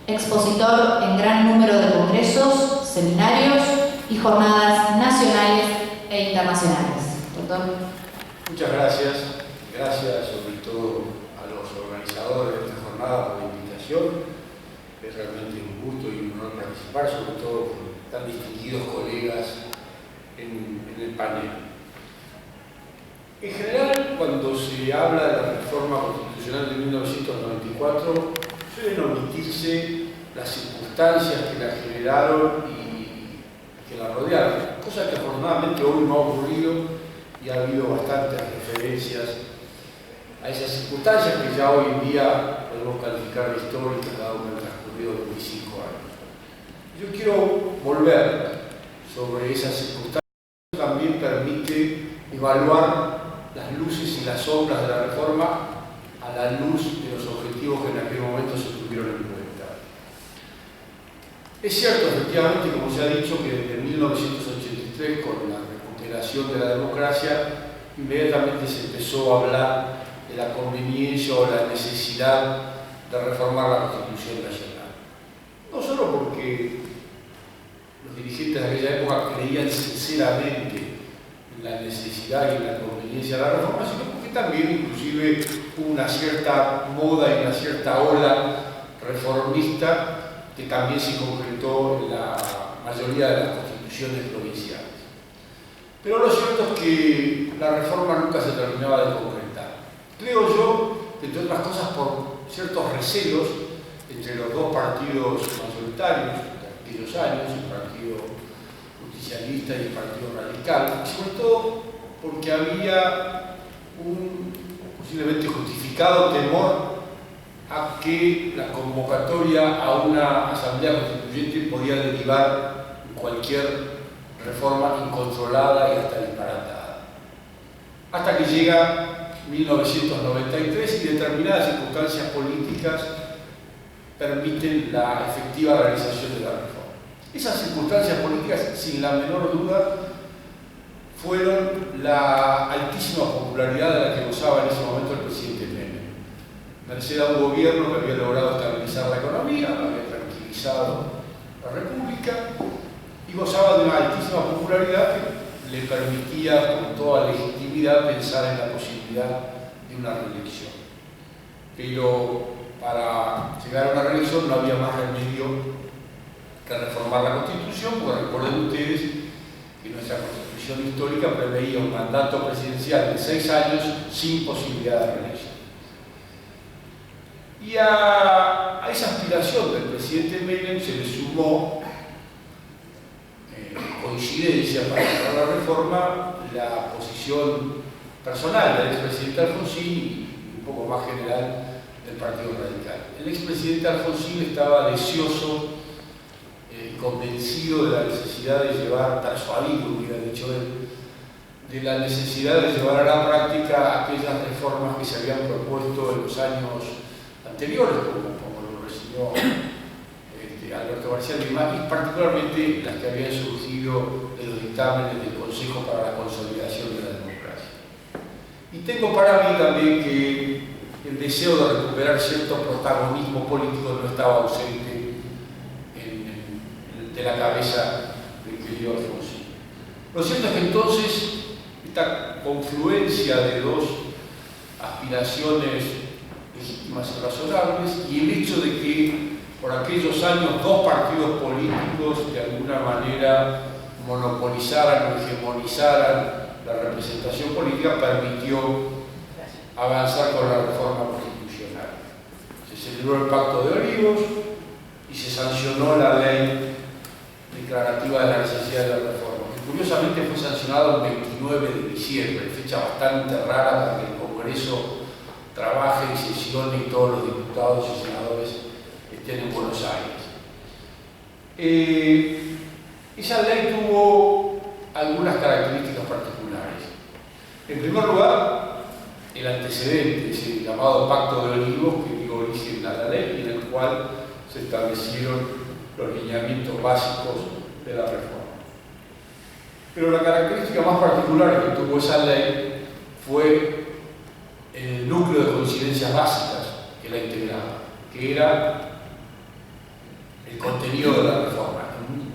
Expositor en gran número de congresos, seminarios y jornadas nacionales e internacionales. Doctor. Muchas gracias. Gracias sobre todo a los organizadores de esta jornada por la invitación. Es realmente un gusto y un honor participar, sobre todo con tan distinguidos colegas en el panel. En general, cuando se habla de la reforma constitucional de 1994, suelen omitirse las circunstancias que la generaron y que la rodearon, cosa que afortunadamente hoy no ha ocurrido y ha habido bastantes referencias a esas circunstancias que ya hoy en día podemos calificar de históricas, dado que han transcurrido 25 años. Yo quiero volver sobre esas circunstancias. También permite evaluar las luces y las sombras de la reforma a la luz de los objetivos que en aquel momento se tuvieron en cuenta. Es cierto, efectivamente, como se ha dicho, que desde 1983, con la recuperación de la democracia, inmediatamente se empezó a hablar de la conveniencia o la necesidad de reformar la Constitución Nacional. No solo porque los dirigentes de aquella época creían sinceramente en la necesidad y en la conveniencia de la reforma, sino porque también inclusive hubo una cierta moda y una cierta ola reformista que también se concretó en la mayoría de las constituciones provinciales. Pero lo cierto es que la reforma nunca se terminaba de concretar. Creo yo, entre otras cosas, por ciertos recelos entre los dos partidos mayoritarios de aquellos años, el Partido Justicialista y el Partido Radical, y sobre todo porque había un posiblemente justificado temor a que la convocatoria a una asamblea constituyente podía derivar en cualquier reforma incontrolada y hasta disparatada. Hasta que llega 1993 y determinadas circunstancias políticas permiten la efectiva realización de la reforma. Esas circunstancias políticas, sin la menor duda, fueron la altísima popularidad de la que gozaba en ese momento el presidente Menem. Merced a un gobierno que había logrado estabilizar la economía, había tranquilizado la República y gozaba de una altísima popularidad que le permitía con toda legitimidad pensar en la posibilidad de una reelección. Pero para llegar a una reelección no había más remedio que reformar la Constitución, porque recuerden ustedes que nuestra Constitución histórica preveía un mandato presidencial de 6 años sin posibilidad de reelección. Y a esa aspiración del presidente Menem se le sumó coincidencia para lograr la reforma la posición personal del expresidente Alfonsín y un poco más general del Partido Radical. El expresidente Alfonsín estaba deseoso y convencido de la necesidad de llevar, persuadido, hubiera dicho él, de la necesidad de llevar a la práctica aquellas reformas que se habían propuesto en los años anteriores, como lo recibió Alberto García Lima, y particularmente las que habían surgido de los dictámenes del Consejo para la Consolidación de la Democracia. Y tengo para mí también que el deseo de recuperar cierto protagonismo político no estaba ausente de la cabeza del querido Alfonsín. Lo cierto es que entonces esta confluencia de dos aspiraciones legítimas y razonables y el hecho de que por aquellos años dos partidos políticos de alguna manera monopolizaran o hegemonizaran la representación política permitió avanzar con la reforma constitucional. Se celebró el Pacto de Olivos y se sancionó la ley declarativa de la necesidad de la reforma, que curiosamente fue sancionada el 29 de diciembre, fecha bastante rara para que el Congreso trabaje y sesione y todos los diputados y senadores estén en Buenos Aires. Esa ley tuvo algunas características particulares. En primer lugar, el antecedente, ese llamado Pacto de Olivos, que dio origen a la ley y en el cual se establecieron los lineamientos básicos de la reforma. Pero la característica más particular que tuvo esa ley fue el núcleo de coincidencias básicas que la integraba, que era el contenido de la reforma.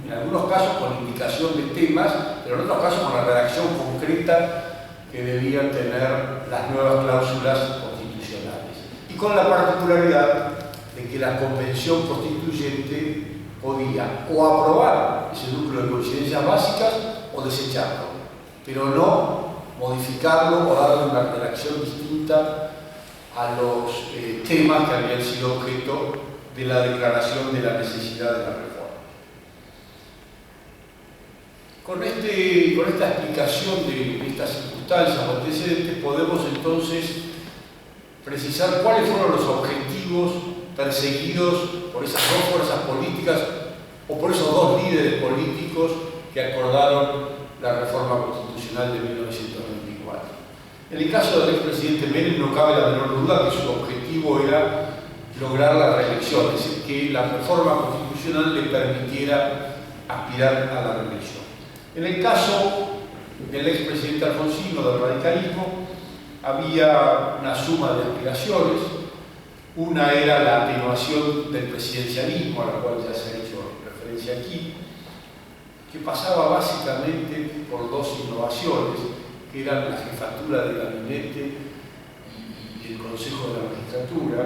En algunos casos con indicación de temas, pero en otros casos con la redacción concreta que debían tener las nuevas cláusulas constitucionales. Y con la particularidad de que la Convención Constituyente podía o aprobar ese núcleo de coincidencias básicas o desecharlo, pero no modificarlo o darle una redacción distinta a los temas que habían sido objeto de la declaración de la necesidad de la reforma. Con esta explicación de estas circunstancias o antecedentes podemos entonces precisar cuáles fueron los objetivos perseguidos por esas dos fuerzas políticas o por esos dos líderes políticos que acordaron la reforma constitucional de 1924. En el caso del expresidente Menem no cabe la menor duda que su objetivo era lograr la reelección, es decir, que la reforma constitucional le permitiera aspirar a la reelección. En el caso del expresidente Alfonsín o del radicalismo, había una suma de aspiraciones. Una era la atenuación del presidencialismo, a la cual ya se ha hecho referencia aquí, que pasaba básicamente por dos innovaciones. que eran la jefatura del gabinete y el Consejo de la Magistratura.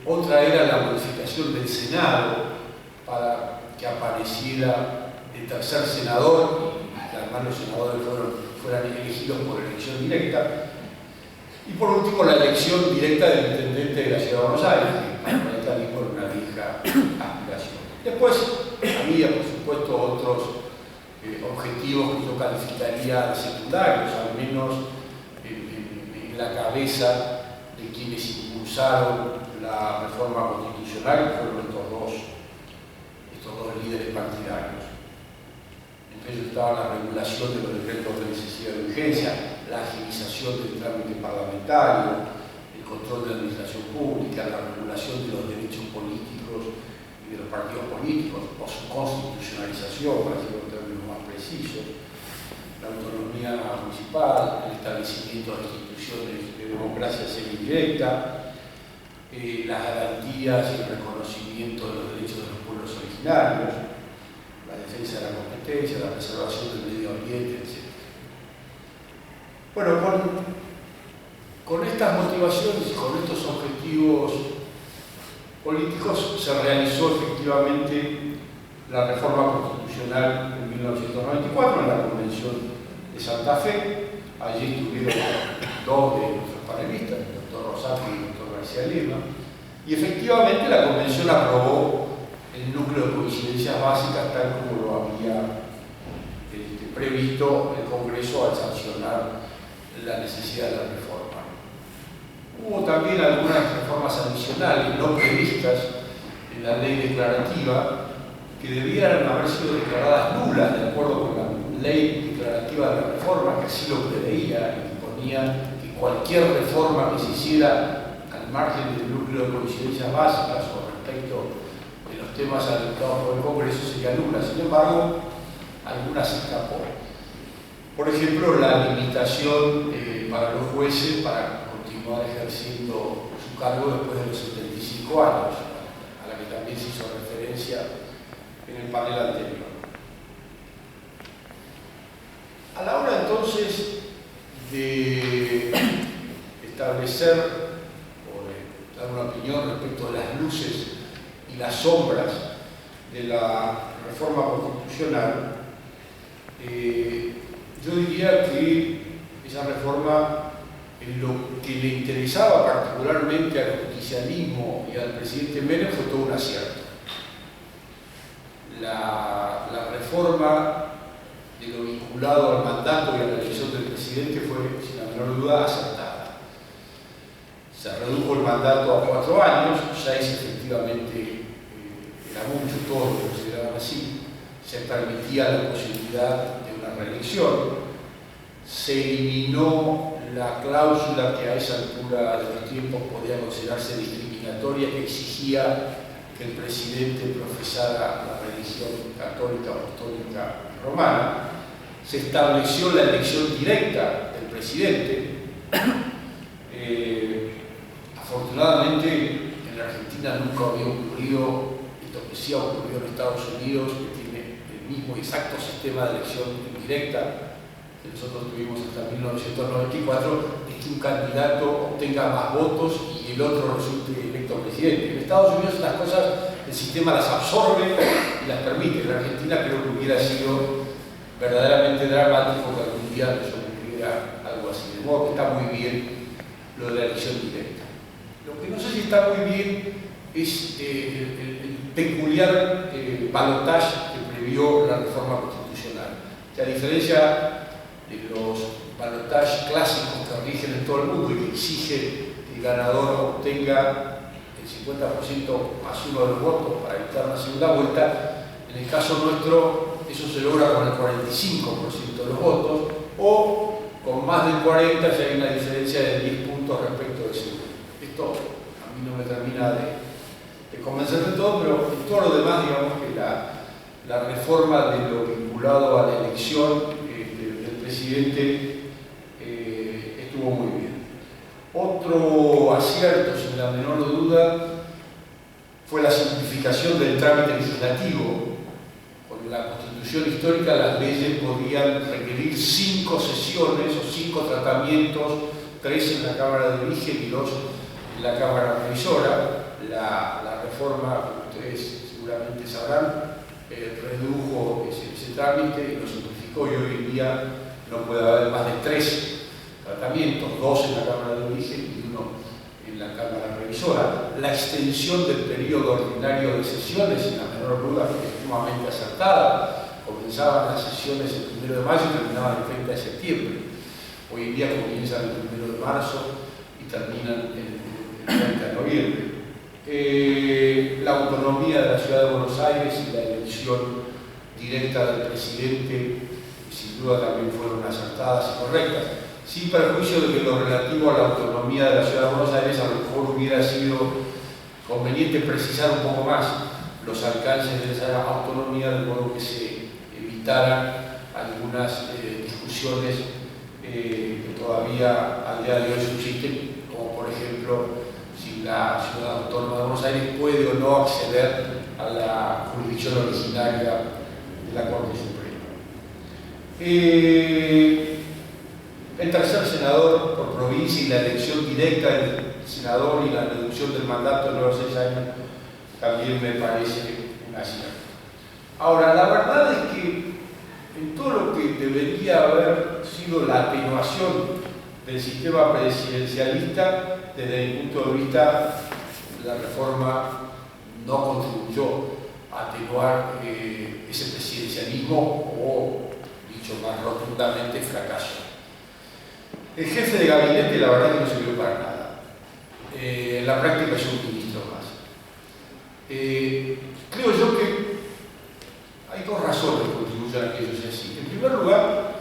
Otra era la modificación del Senado para que apareciera el tercer senador, y además los senadores fueran elegidos por elección directa. Y por último, la elección directa del intendente de la Ciudad de Buenos Aires, que para el radicalismo era una vieja aspiración. Después había, por supuesto, otros objetivos que yo calificaría de secundarios, al menos en la cabeza de quienes impulsaron la reforma constitucional, que fueron estos dos líderes partidarios. Entre ellos estaba la regulación de los decretos de necesidad de urgencia, la agilización del trámite parlamentario, el control de la administración pública, la regulación de los derechos políticos y de los partidos políticos, o su constitucionalización, para decirlo en términos más precisos, la autonomía municipal, el establecimiento de instituciones de democracia semidirecta, las garantías y el reconocimiento de los derechos de los pueblos originarios, la defensa de la competencia, la preservación del medio ambiente, etc. Bueno, con estas motivaciones y con estos objetivos políticos se realizó efectivamente la reforma constitucional en 1994 en la Convención de Santa Fe. Allí estuvieron dos de nuestros panelistas, el doctor Rosati y el doctor García Lima, y efectivamente la Convención aprobó el núcleo de coincidencias básicas tal como lo había previsto el Congreso al sancionar la necesidad de la reforma. Hubo también algunas reformas adicionales no previstas en la ley declarativa que debieran haber sido declaradas nulas de acuerdo con la ley declarativa de la reforma, que así lo preveía y que ponía que cualquier reforma que se hiciera al margen del núcleo de coincidencias básicas o respecto de los temas adoptados por el Congreso sería nula. Sin embargo, algunas se escapó. Por ejemplo, la limitación para los jueces para continuar ejerciendo su cargo después de los 75 años, a la que también se hizo referencia en el panel anterior. A la hora entonces de establecer o de dar una opinión respecto de las luces y las sombras de la reforma constitucional, yo diría que esa reforma, en lo que le interesaba particularmente al justicialismo y al presidente Menem, fue todo un acierto. La reforma de lo vinculado al mandato y a la elección del presidente fue, sin la menor duda, acertada. Se redujo el mandato a 4 años, 6 efectivamente era mucho, todos lo consideraban así. Se permitía la posibilidad de una reelección. Se eliminó la cláusula que a esa altura de los tiempos podía considerarse discriminatoria, que exigía que el presidente profesara la religión católica, apostólica y romana. Se estableció la elección directa del presidente. Afortunadamente, en la Argentina nunca había ocurrido esto que sí ha ocurrido en Estados Unidos, que tiene el mismo exacto sistema de elección indirecta que nosotros tuvimos hasta 1994, es que un candidato obtenga más votos y el otro resulte electo presidente. En Estados Unidos estas cosas el sistema las absorbe y las permite. En la Argentina creo que hubiera sido verdaderamente dramático que algún día nos ocurriera algo así. De modo que está muy bien lo de la elección directa. Lo que no sé si está muy bien es el peculiar balotaje que previó la reforma constitucional, que a diferencia de los balotajes clásicos que rigen en todo el mundo y que exige que el ganador obtenga el 50% más uno de los votos para evitar una segunda vuelta, en el caso nuestro eso se logra con el 45% de los votos, o con más del 40% ya hay una diferencia de 10 puntos respecto del segundo. Esto a mí no me termina de convencer de todo, pero en todo lo demás digamos que la reforma de lo vinculado a la elección del presidente estuvo muy bien. Otro acierto, sin la menor duda, fue la simplificación del trámite legislativo. Con la Constitución Constitución histórica las leyes podían requerir 5 sesiones o 5 tratamientos, 3 en la Cámara de Origen y 2 en la Cámara Revisora. La reforma, como ustedes seguramente sabrán, redujo ese trámite y lo simplificó, y hoy en día no puede haber más de 3 tratamientos, 2 en la Cámara de Origen y 1 en la Cámara Revisora. La extensión del periodo ordinario de sesiones, en la menor duda, es sumamente acertada. Comenzaban las sesiones el 1 de mayo y terminaban el 30 de septiembre. Hoy en día comienzan el 1 de marzo y terminan el 30 de noviembre. La autonomía de la Ciudad de Buenos Aires y la elección directa del presidente, sin duda, también fueron acertadas y correctas, sin perjuicio de que lo relativo a la autonomía de la Ciudad de Buenos Aires a lo mejor hubiera sido conveniente precisar un poco más los alcances de esa autonomía, de modo que se evitaran algunas discusiones que todavía al día de hoy subsisten, como por ejemplo si la Ciudad Autónoma de Buenos Aires puede o no acceder a la jurisdicción originaria de la Corte Suprema. El tercer senador por provincia y la elección directa del senador y la reducción del mandato de los 6 años también me parece un acierto. Ahora, la verdad es que en todo lo que debería haber sido la atenuación del sistema presidencialista, desde mi punto de vista, la reforma no contribuyó a atenuar ese presidencialismo o, dicho más rotundamente, fracaso. El jefe de gabinete, la verdad, que no sirvió para nada. En la práctica es un ministro más. Creo yo que hay 2 razones que contribuyen a que eso sea así. En primer lugar,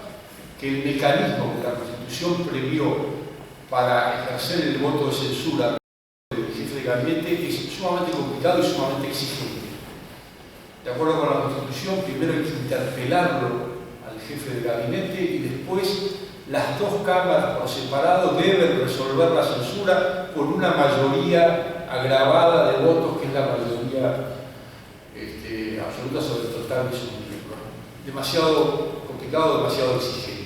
que el mecanismo que la Constitución previó para ejercer el voto de censura del jefe de gabinete es sumamente complicado y sumamente exigente. De acuerdo con la Constitución, primero hay que interpelarlo al jefe de gabinete y después las 2 cámaras por separado deben resolver la censura con una mayoría agravada de votos, que es la mayoría absoluta sobre el total de sus miembros. Demasiado complicado, demasiado exigente.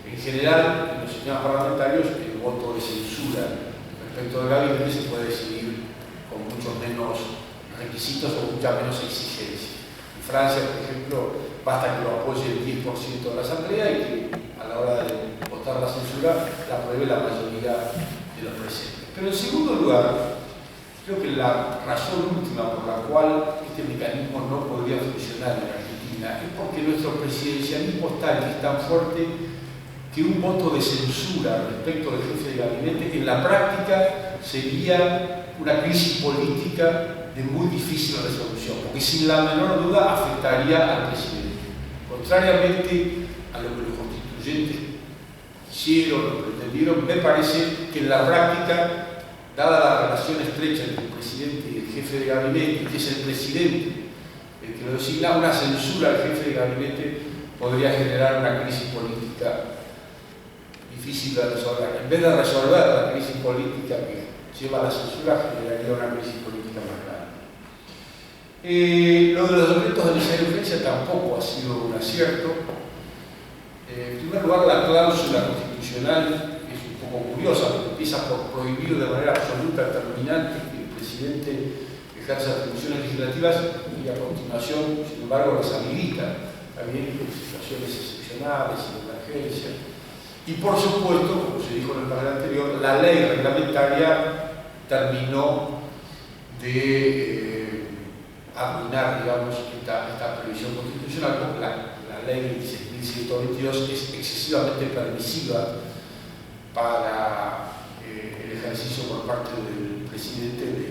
En general, en los sistemas parlamentarios, el voto de censura respecto del gabinete se puede decidir con muchos menos requisitos o mucha menos exigencia. En Francia, por ejemplo, basta que lo apoye el 10% de la Asamblea y que a la hora de votar la censura la apruebe la mayoría de los presentes. Pero en segundo lugar, creo que la razón última por la cual este mecanismo no podría funcionar en Argentina es porque nuestro presidencialismo es tan fuerte que un voto de censura respecto del jefe de gabinete en la práctica sería una crisis política de muy difícil resolución, porque sin la menor duda afectaría al presidente. Contrariamente a lo que los constituyentes quisieron o pretendieron, me parece que en la práctica, dada la relación estrecha entre el presidente y el jefe de gabinete, que es el presidente el que lo designa, una censura al jefe de gabinete podría generar una crisis política difícil de resolver. En vez de resolver la crisis política que lleva a la censura, generaría una crisis política más grande. Lo de los decretos de necesidad y urgencia tampoco ha sido un acierto. En primer lugar, la cláusula constitucional es un poco curiosa, porque empieza por prohibir de manera absoluta, terminante, que el presidente ejerza atribuciones legislativas y a continuación, sin embargo, las habilita también en situaciones excepcionales y de emergencia. Y por supuesto, como se dijo en el panel anterior, la ley reglamentaria terminó de arruinar, digamos, esta previsión constitucional, porque la ley 26.122 es excesivamente permisiva para el ejercicio por parte del presidente de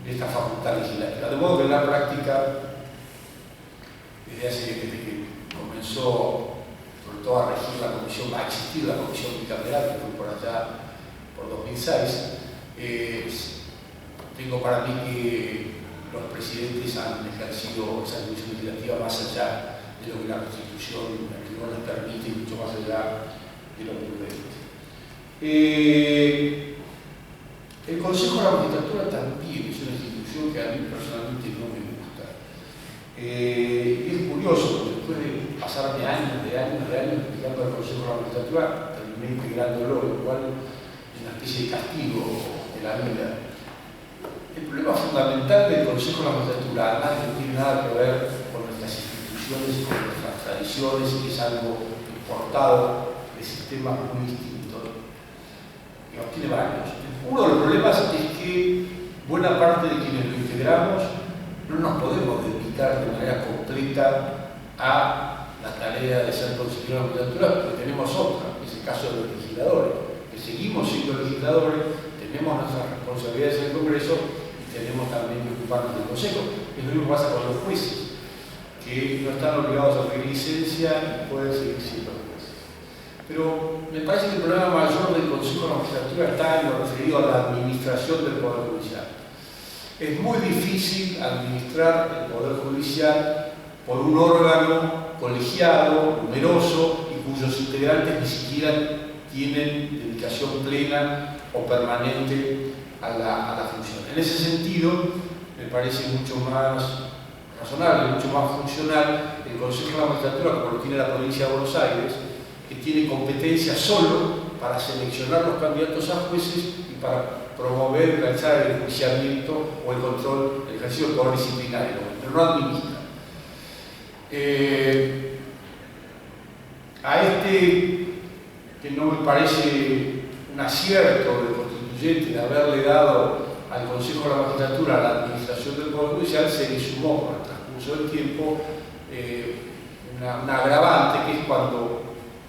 esta facultad legislativa. De modo que en la práctica, desde que comenzó sobre todo a regir la comisión, a existir la comisión bicameral, que fue por allá por 2006, tengo para mí que los presidentes han ejercido esa comisión legislativa más allá de lo que la Constitución no les permite y mucho más allá de lo prudente. El Consejo de la Magistratura también es una institución que a mí personalmente no me gusta. Y es curioso, porque después de pasarme años explicando al Consejo de la Magistratura, terminé integrándolo, lo cual es una especie de castigo de la vida. El problema fundamental del Consejo de la Magistratura, además que no tiene nada que ver con nuestras instituciones, con nuestras tradiciones, que es algo importado de sistemas muy distintos, tiene varios. Uno de los problemas es que buena parte de quienes lo integramos no nos podemos dedicar de manera completa a la tarea de ser consejero de la magistratura, porque tenemos otra, que es el caso de los legisladores, que seguimos siendo legisladores, tenemos nuestras responsabilidades en el Congreso y tenemos también que ocuparnos del Consejo. Es lo mismo que pasa con los jueces, que no están obligados a pedir licencia y pueden seguir siendo jueces. Pero me parece que el problema mayor del Consejo de la Magistratura está en lo referido a la administración del Poder Judicial. Es muy difícil administrar el Poder Judicial por un órgano colegiado, numeroso y cuyos integrantes ni siquiera tienen dedicación plena o permanente a la función. En ese sentido, me parece mucho más razonable, mucho más funcional el Consejo de la Magistratura, como lo tiene la provincia de Buenos Aires, que tiene competencia solo para seleccionar los candidatos a jueces y para promover y realizar el enjuiciamiento o el control, el ejercicio del poder disciplinario, pero no administra. A que no me parece un acierto del constituyente de haberle dado al Consejo de la Magistratura la administración del Poder Judicial, se le sumó con el transcurso del tiempo una agravante, que es cuando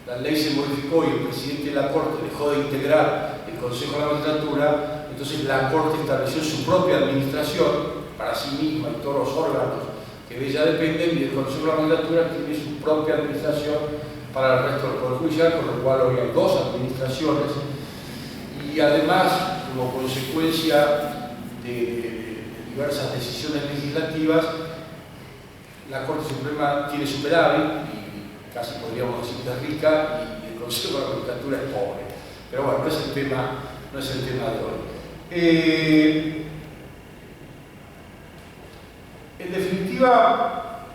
la ley se modificó y el presidente de la Corte dejó de integrar el Consejo de la Magistratura. Entonces la Corte estableció su propia administración para sí misma y todos los órganos que de ella dependen, y el Consejo de la Magistratura tiene su propia administración para el resto del Poder Judicial, con lo cual hoy hay dos administraciones. Y además, como consecuencia de diversas decisiones legislativas, la Corte Suprema tiene superávit, y casi podríamos decir que es rica, y el Consejo de la Magistratura es pobre. Pero bueno, no es el tema de hoy. En definitiva,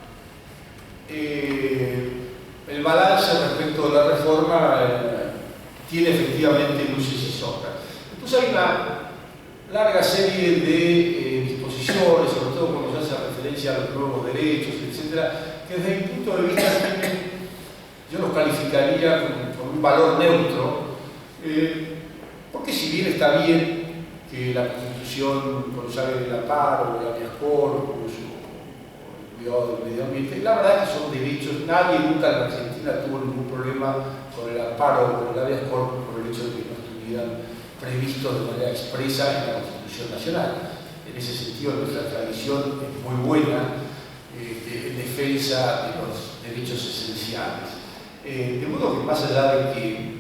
el balance respecto de la reforma tiene efectivamente luces y sombras. Entonces hay una larga serie de disposiciones, sobre todo cuando se hace referencia a los nuevos derechos, etcétera, que desde mi punto de vista yo los calificaría con un valor neutro, porque si bien está bien que la Constitución consague el amparo, el habeas corpus, o el cuidado del medio ambiente, la verdad es que son derechos. Nadie nunca en la Argentina tuvo ningún problema con el amparo o con el habeas corpus por el hecho de que no estuvieran previstos de manera expresa en la Constitución Nacional. En ese sentido, nuestra tradición es muy buena en defensa de los derechos esenciales. De modo que más allá de que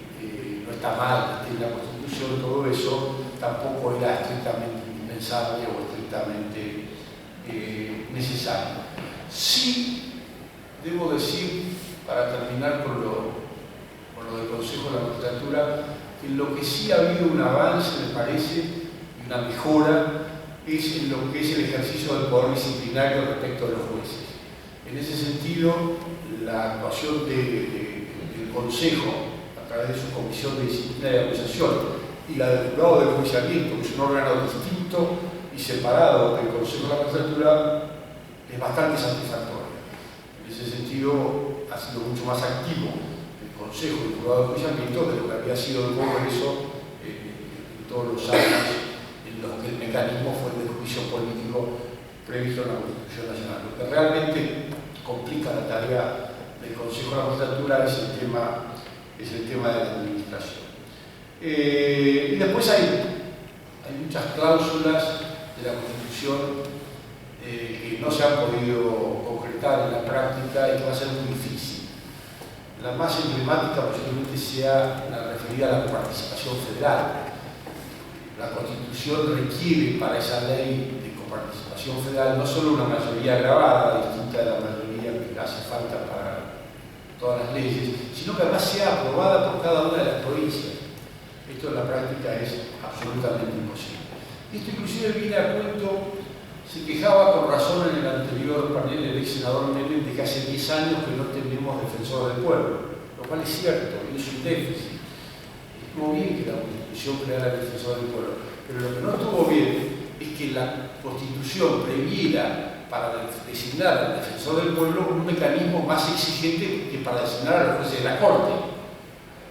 no está mal que esté en la Constitución, todo eso tampoco era estrictamente indispensable o estrictamente necesario. Sí, debo decir, para terminar con lo del Consejo de la Magistratura, que en lo que sí ha habido un avance, me parece, y una mejora, es en lo que es el ejercicio del poder disciplinario respecto de los jueces. En ese sentido, la actuación del Consejo, a través de su Comisión de Disciplina y Acusación, y la del Jurado de Enjuiciamiento, que es un órgano distinto y separado del Consejo de la Magistratura, es bastante satisfactoria. En ese sentido, ha sido mucho más activo el Consejo y el Jurado de Enjuiciamiento de lo que había sido el Congreso en todos los años en los que el mecanismo fue el del juicio político previsto en la Constitución Nacional. Lo que realmente complica la tarea del Consejo de la Magistratura es el tema de la administración. Y después hay muchas cláusulas de la Constitución que no se han podido concretar en la práctica y que va a ser muy difícil. La más emblemática posiblemente sea la referida a la coparticipación federal. La Constitución requiere para esa ley de coparticipación federal no solo una mayoría agravada, distinta de la mayoría que hace falta para todas las leyes, sino que además sea aprobada por cada una de las provincias. Esto en la práctica es absolutamente imposible. Esto inclusive viene a cuento Se quejaba con razón en el anterior panel el ex senador Menem de que hace 10 años que no tenemos defensor del pueblo, lo cual es cierto, y es un déficit. Estuvo bien que la Constitución creara el defensor del pueblo, pero lo que no estuvo bien es que la Constitución previera para designar al defensor del pueblo un mecanismo más exigente que para designar a los jueces de la Corte.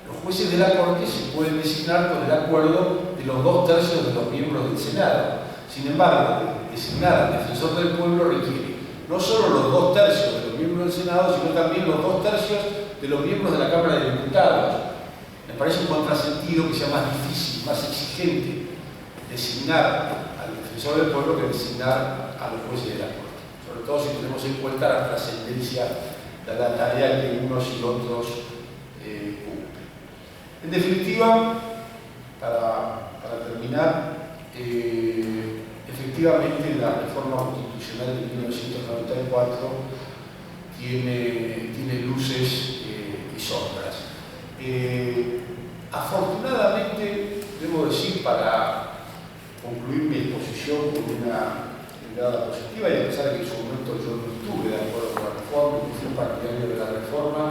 Los jueces de la Corte se pueden designar con el acuerdo de los 2/3 de los miembros del Senado. Sin embargo, designar al defensor del pueblo requiere no solo los 2/3 de los miembros del Senado, sino también los 2/3 de los miembros de la Cámara de Diputados. Me parece un contrasentido que sea más difícil, más exigente designar al defensor del pueblo que designar a los jueces de la Corte. Sobre todo si tenemos en cuenta la trascendencia de la tarea que unos y otros cumplen. En definitiva, para terminar, efectivamente la reforma constitucional de 1994 tiene luces y sombras. Afortunadamente, debo decir, para concluir mi exposición con una mirada positiva, y a pesar de que en su momento yo no estuve de acuerdo con la reforma, no fui partidario de la reforma,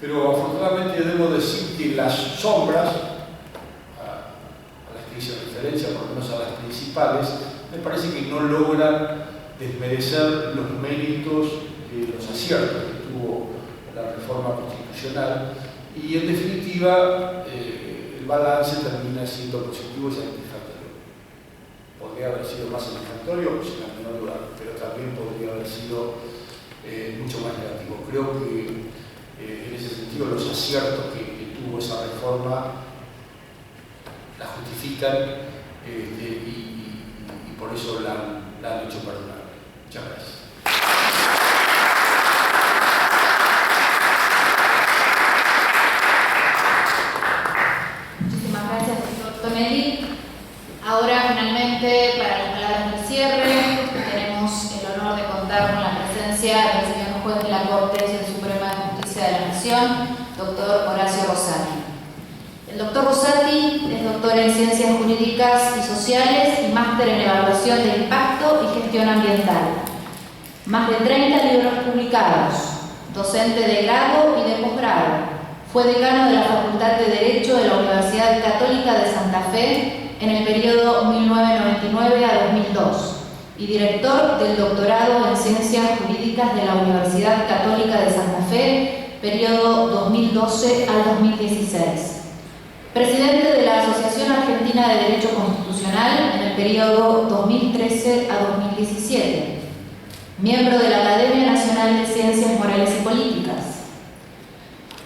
pero afortunadamente debo decir que las sombras, a las que hice referencia, por lo menos a las principales, me parece que no logran desmerecer los méritos de los aciertos que tuvo la reforma constitucional, y en definitiva el balance termina siendo positivo y satisfactorio. Podría haber sido más satisfactorio, sin la menor duda, pero también podría haber sido mucho más negativo. Creo que en ese sentido los aciertos que tuvo esa reforma la justifican y por eso la han hecho perdonable. Muchas gracias. Muchísimas gracias, doctor Tonelli. Ahora, finalmente, para las palabras del cierre, tenemos el honor de contar con la presencia del señor juez de la Corte Suprema de Justicia de la Nación, doctor Horacio Rosati. El doctor Rosati es doctor en Ciencias Jurídicas y Sociales y máster en Evaluación de Impacto y Gestión Ambiental. Más de 30 libros publicados, docente de grado y de posgrado. Fue decano de la Facultad de Derecho de la Universidad Católica de Santa Fe en el periodo 1999 a 2002 y director del doctorado en Ciencias Jurídicas de la Universidad Católica de Santa Fe, periodo 2012 al 2016. Presidente de la Asociación Argentina de Derecho Constitucional en el periodo 2013 a 2017. Miembro de la Academia Nacional de Ciencias Morales y Políticas.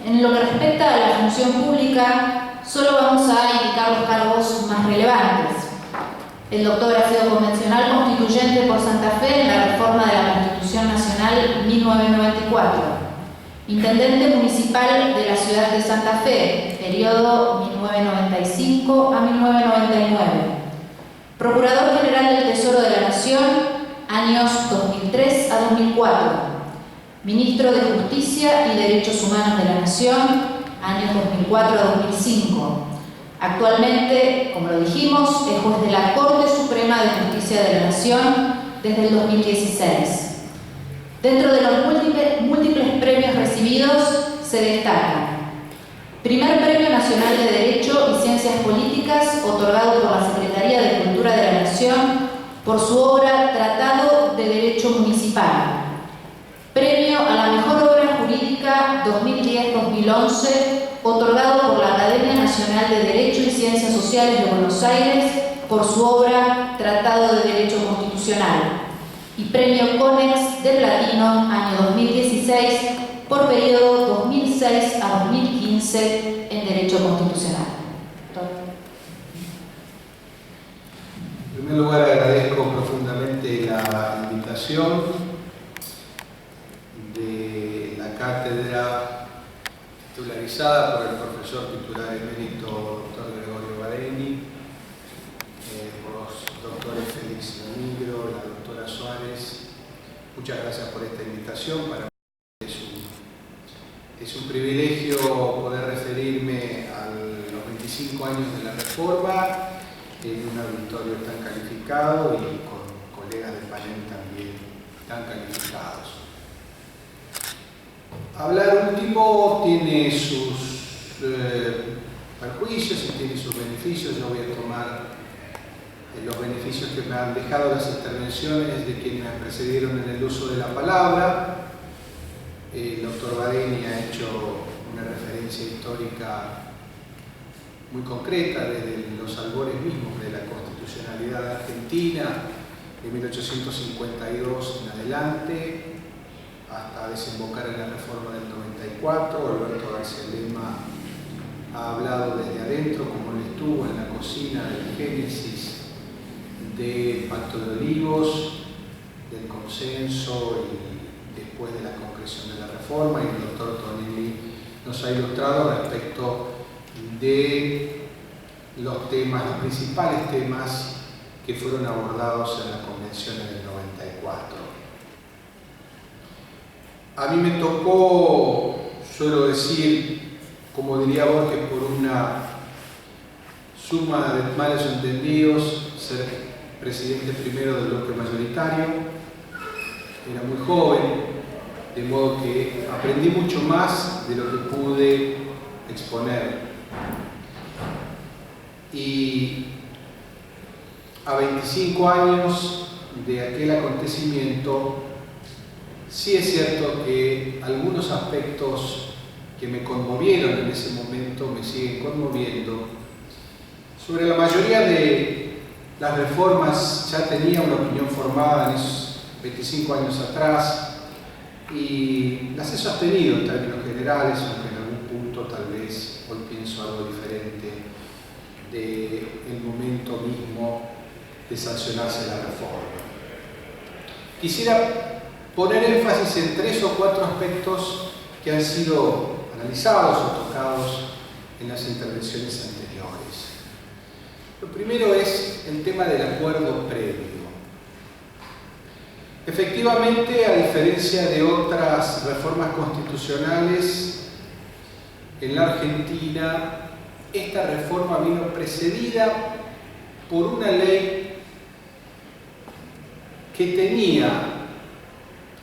En lo que respecta a la función pública, solo vamos a indicar los cargos más relevantes. El doctor ha sido convencional constituyente por Santa Fe en la reforma de la Constitución Nacional 1994. Intendente municipal de la ciudad de Santa Fe, periodo 1995 a 1999. Procurador General del Tesoro de la Nación, años 2003 a 2004. Ministro de Justicia y Derechos Humanos de la Nación, años 2004 a 2005. Actualmente, como lo dijimos, es juez de la Corte Suprema de Justicia de la Nación desde el 2016. Dentro de los múltiples premios recibidos se destacan: Primer Premio Nacional de Derecho y Ciencias Políticas, otorgado por la Secretaría de Cultura de la Nación por su obra Tratado de Derecho Municipal. Premio a la Mejor Obra Jurídica 2010-2011, otorgado por la Academia Nacional de Derecho y Ciencias Sociales de Buenos Aires por su obra Tratado de Derecho Constitucional. Y Premio CONEX de Platino, año 2016, por periodo 2006 a 2015 en Derecho Constitucional. En primer lugar, agradezco profundamente la invitación de la cátedra titularizada por el profesor titular emérito doctor Gregorio Badeni, por los doctores Félix Nigro, la doctora Suárez. Muchas gracias por esta invitación. Para mí es un privilegio poder referirme a los 25 años de la reforma en un auditorio tan calificado y con colegas de están calificados. Hablar último tiene sus perjuicios y tiene sus beneficios. Yo voy a tomar los beneficios que me han dejado las intervenciones de quienes me precedieron en el uso de la palabra. El doctor Badeni ha hecho una referencia histórica muy concreta desde los albores mismos de la constitucionalidad argentina, de 1852 en adelante, hasta desembocar en la reforma del 94. Alberto García Lema ha hablado desde adentro, como él estuvo en la cocina de la génesis del Pacto de Olivos, del consenso y después de la concreción de la reforma, y el doctor Tonelli nos ha ilustrado respecto de los temas, los principales temas que fueron abordados en la convención en el 94. A mí me tocó, suelo decir, como diría Borges, por una suma de males entendidos, ser presidente primero del bloque mayoritario. Era muy joven, de modo que aprendí mucho más de lo que pude exponer. Y a 25 años de aquel acontecimiento, sí es cierto que algunos aspectos que me conmovieron en ese momento me siguen conmoviendo. Sobre la mayoría de las reformas ya tenía una opinión formada en esos 25 años atrás y las he sostenido en términos generales, aunque en algún punto tal vez hoy pienso algo diferente del momento mismo de sancionarse la reforma. Quisiera poner énfasis en 3 o 4 aspectos que han sido analizados o tocados en las intervenciones anteriores. Lo primero es el tema del acuerdo previo. Efectivamente, a diferencia de otras reformas constitucionales, en la Argentina esta reforma vino precedida por una ley que tenía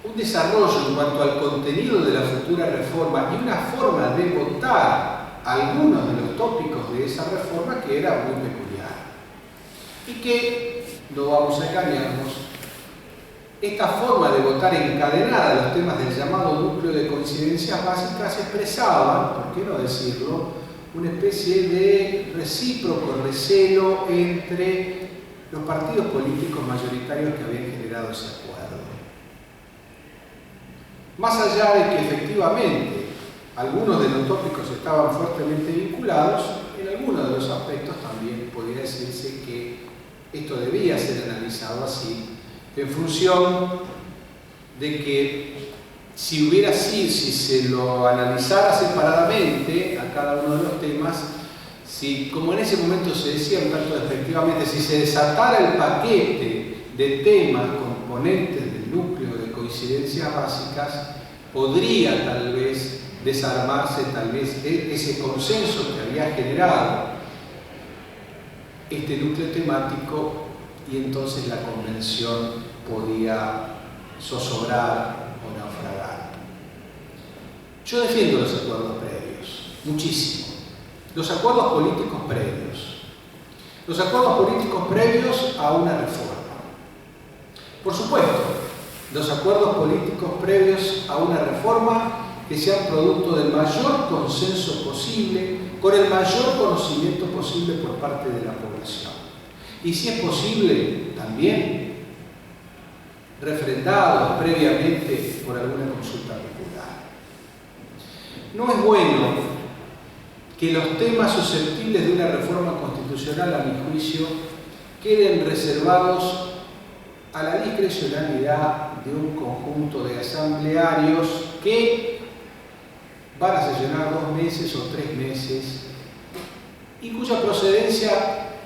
un desarrollo en cuanto al contenido de la futura reforma y una forma de votar algunos de los tópicos de esa reforma que era muy peculiar. Y que, no vamos a engañarnos, esta forma de votar encadenada a los temas del llamado núcleo de coincidencias básicas expresaba, ¿por qué no decirlo?, una especie de recíproco recelo entre los partidos políticos mayoritarios que habían generado ese acuerdo. Más allá de que efectivamente algunos de los tópicos estaban fuertemente vinculados, en algunos de los aspectos también podría decirse que esto debía ser analizado así, en función de que si hubiera sido, si se lo analizara separadamente a cada uno de los temas, si, como en ese momento se decía un tanto despectivamente, si se desatara el paquete de temas componentes del núcleo de coincidencias básicas, podría tal vez desarmarse tal vez ese consenso que había generado este núcleo temático, y entonces la convención podía zozobrar o naufragar. Yo defiendo los acuerdos previos, muchísimo. Los acuerdos políticos previos. Los acuerdos políticos previos a una reforma. Por supuesto, los acuerdos políticos previos a una reforma que sean producto del mayor consenso posible, con el mayor conocimiento posible por parte de la población. Y si es posible, también refrendados previamente por alguna consulta popular. No es bueno que los temas susceptibles de una reforma constitucional, a mi juicio, queden reservados a la discrecionalidad de un conjunto de asamblearios que van a sesionar 2 meses o 3 meses y cuya procedencia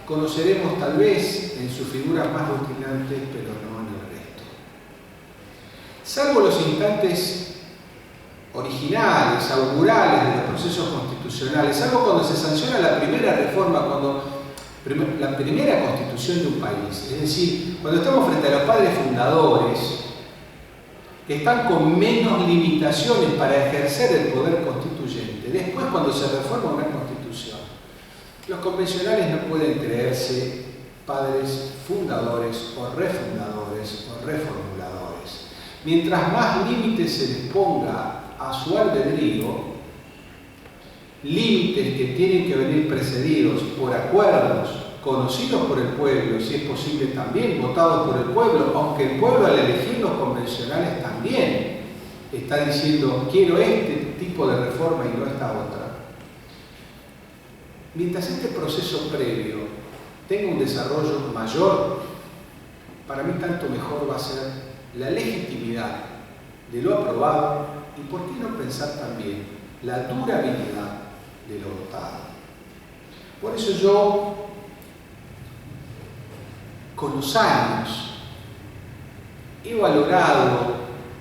conoceremos tal vez en sus figuras más rutinantes, pero no en el resto. Salvo los instantes originales, augurales de los procesos constitucionales, salvo cuando se sanciona la primera reforma, la primera constitución de un país, es decir, cuando estamos frente a los padres fundadores, que están con menos limitaciones para ejercer el poder constituyente, después cuando se reforma una constitución, los convencionales no pueden creerse padres fundadores o refundadores o reformuladores. Mientras más límites se les ponga a su albedrío, límites que tienen que venir precedidos por acuerdos conocidos por el pueblo, y si es posible también votados por el pueblo, aunque el pueblo al elegir los convencionales también está diciendo quiero este tipo de reforma y no esta otra. Mientras este proceso previo tenga un desarrollo mayor, para mí tanto mejor va a ser la legitimidad de lo aprobado y por qué no pensar también la durabilidad de lo votado. Por eso yo, con los años, he valorado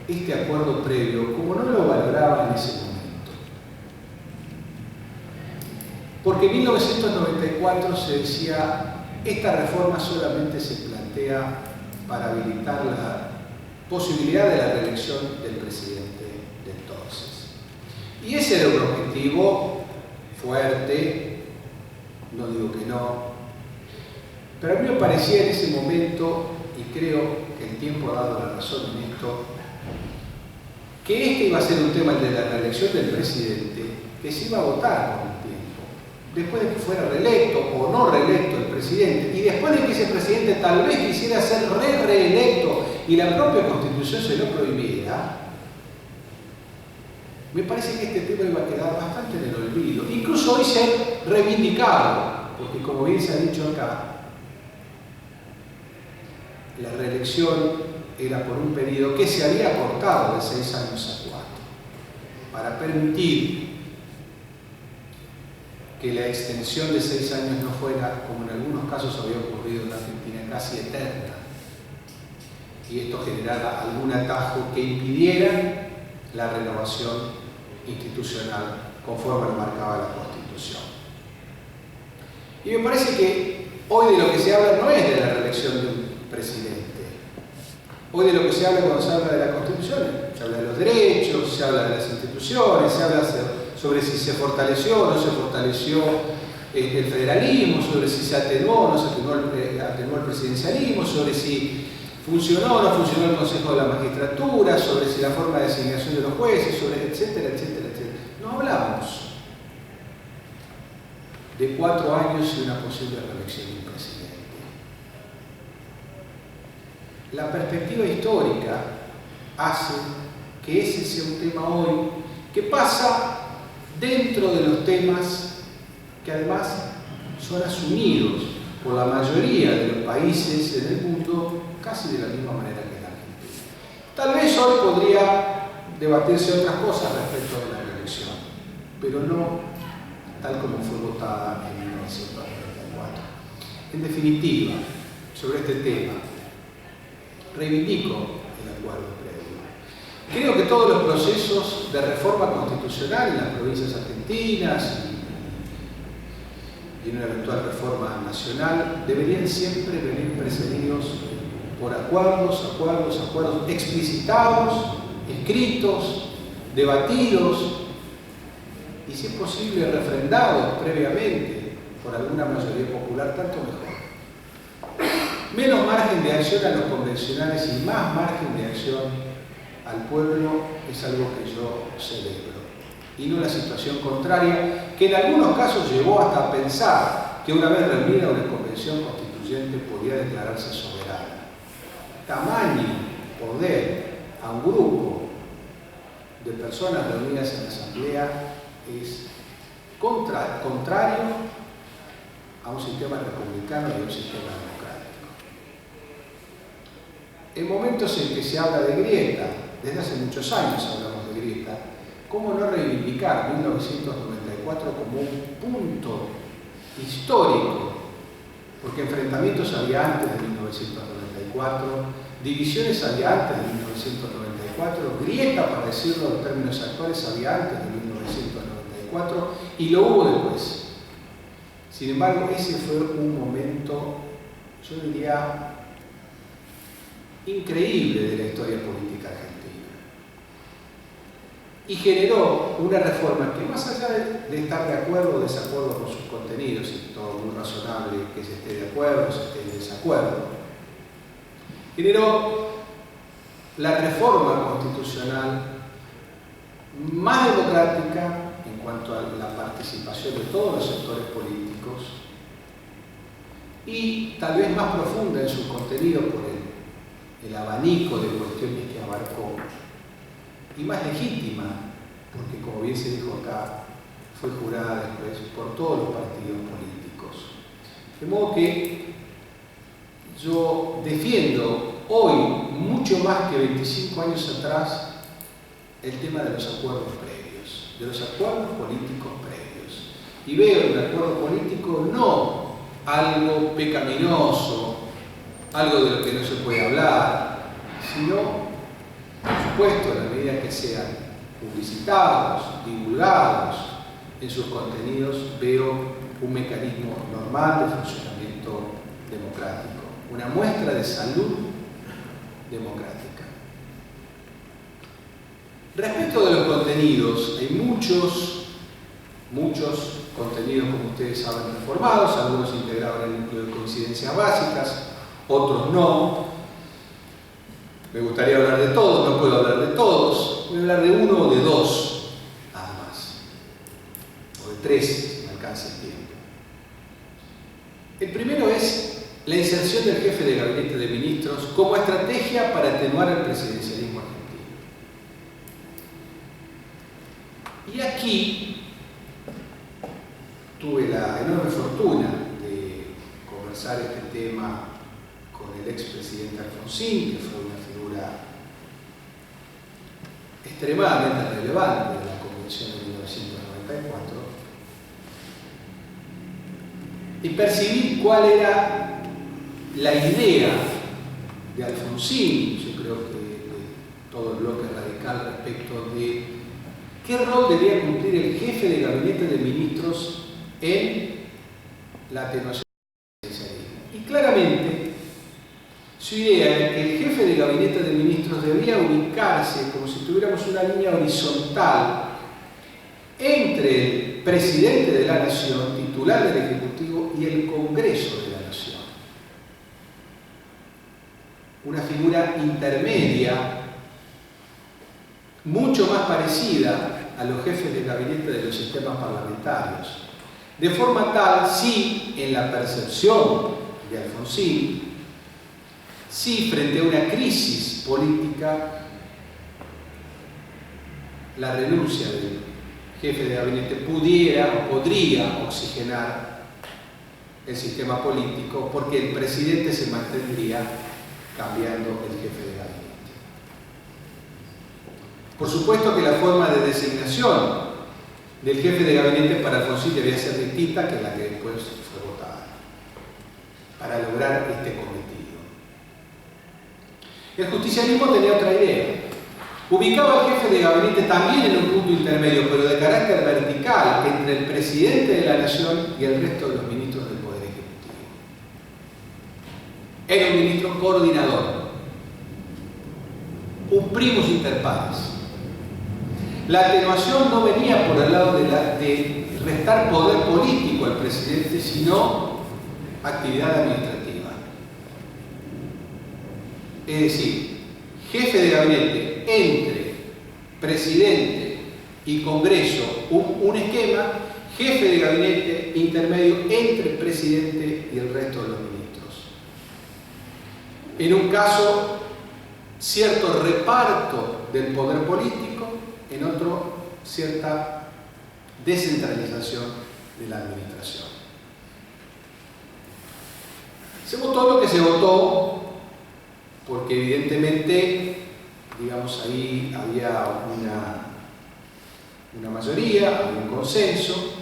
este acuerdo previo como no lo valoraba en ese momento. Porque en 1994 se decía, esta reforma solamente se plantea para habilitar la posibilidad de la reelección del presidente de entonces. Y ese era un objetivo fuerte, no digo que no, pero a mí me parecía en ese momento, y creo que el tiempo ha dado la razón en esto, que este iba a ser un tema, el de la reelección del presidente, que se iba a votar con el tiempo, después de que fuera reelecto o no reelecto el presidente, y después de que ese presidente tal vez quisiera ser reelecto y la propia Constitución se lo prohibiera, me parece que este tema iba a quedar bastante en el olvido, incluso hoy ser reivindicado, porque como bien se ha dicho acá, la reelección era por un periodo que se había acortado de 6 años a 4, para permitir que la extensión de 6 años no fuera, como en algunos casos había ocurrido en Argentina, casi eterna, y esto generara algún atajo que impidiera la renovación institucional conforme lo marcaba la Constitución. Y me parece que hoy de lo que se habla no es de la reelección de un presidente. Hoy de lo que se habla cuando se habla de la Constitución, se habla de los derechos, se habla de las instituciones, se habla sobre si se fortaleció o no se fortaleció el federalismo, sobre si se atenuó o no se atenuó el presidencialismo, sobre si funcionó o no funcionó el Consejo de la Magistratura, sobre si la forma de designación de los jueces, sobre etcétera, etcétera, etcétera. No hablamos de 4 años y una posible reelección de un presidente. La perspectiva histórica hace que ese sea un tema hoy que pasa dentro de los temas que además son asumidos por la mayoría de los países en el mundo casi de la misma manera que en Argentina. Tal vez hoy podría debatirse otras cosas respecto de la reelección, pero no tal como fue votada en 1994. En definitiva, sobre este tema, reivindico el acuerdo previo. Creo que todos los procesos de reforma constitucional en las provincias argentinas y en una eventual reforma nacional deberían siempre venir precedidos por acuerdos explicitados, escritos, debatidos y, si es posible, refrendados previamente por alguna mayoría popular, tanto mejor. Menos margen de acción a los convencionales y más margen de acción al pueblo es algo que yo celebro. Y no la situación contraria, que en algunos casos llevó hasta pensar que una vez reunida una convención constituyente podía declararse soberana. Tamaño poder a un grupo de personas reunidas en la asamblea es contrario a un sistema republicano y a un sistema democrático. En momentos en que se habla de grieta, desde hace muchos años hablamos de grieta, ¿cómo no reivindicar 1994 como un punto histórico? Porque enfrentamientos había antes de 1994, divisiones había antes de 1994, grieta, para decirlo en términos actuales, había antes de 1994 y lo hubo después. Sin embargo, ese fue un momento, yo diría, increíble de la historia política argentina. y generó una reforma que, más allá de estar de acuerdo o desacuerdo con sus contenidos, y todo muy razonable que se esté de acuerdo o se esté en desacuerdo, generó la reforma constitucional más democrática en cuanto a la participación de todos los sectores políticos y tal vez más profunda en su contenido por el abanico de cuestiones que abarcó, y más legítima, porque como bien se dijo acá, fue jurada después por todos los partidos políticos. De modo que yo defiendo hoy, mucho más que 25 años atrás, el tema de los acuerdos previos, de los acuerdos políticos previos. Y veo el acuerdo político no algo pecaminoso, algo de lo que no se puede hablar, sino, por supuesto, en la medida que sean publicitados, divulgados en sus contenidos, veo un mecanismo normal de funcionamiento democrático, una muestra de salud democrática. Respecto de los contenidos, hay muchos contenidos, como ustedes saben, reformados, algunos integrados en el núcleo de coincidencias básicas, otros no. Me gustaría hablar de todos, no puedo hablar de todos, voy a hablar de uno o de dos, nada más, o de tres, si me alcanza el tiempo. El primero es la inserción del jefe de gabinete de ministros como estrategia para atenuar el presidencialismo argentino. Y aquí tuve la enorme fortuna de conversar este tema con el expresidente Alfonsín, que fue una figura extremadamente relevante de la Convención de 1994, y percibir cuál era la idea de Alfonsín, yo creo que de todo el bloque radical, respecto de qué rol debía cumplir el jefe de gabinete de ministros en la atenuación del presidencialismo. Y claramente, su idea era que el jefe de gabinete de ministros debía ubicarse como si tuviéramos una línea horizontal entre el presidente de la Nación, titular del Ejecutivo, y el Congreso de la Nación. Una figura intermedia, mucho más parecida a los jefes de gabinete de los sistemas parlamentarios. De forma tal, sí, en la percepción de Alfonsín, sí, frente a una crisis política, la renuncia del jefe de gabinete pudiera o podría oxigenar el sistema político, porque el presidente se mantendría cambiando el jefe de gabinete. Por supuesto que la forma de designación del jefe de gabinete para Alfonsín debía ser distinta que la que después fue votada para lograr este cometido. El justicialismo tenía otra idea. Ubicaba al jefe de gabinete también en un punto intermedio, pero de carácter vertical, entre el presidente de la Nación y el resto de los ministros del Poder Ejecutivo. Era un ministro coordinador, un primus inter pares. La atenuación no venía por el lado de restar poder político al presidente, sino actividad administrativa. Es decir, jefe de gabinete entre presidente y Congreso, un esquema, jefe de gabinete intermedio entre el presidente y el resto de los ministros. En un caso, cierto reparto del poder político, en otro, cierta descentralización de la administración. Se votó lo que se votó, porque evidentemente, digamos, ahí había una mayoría, había un consenso,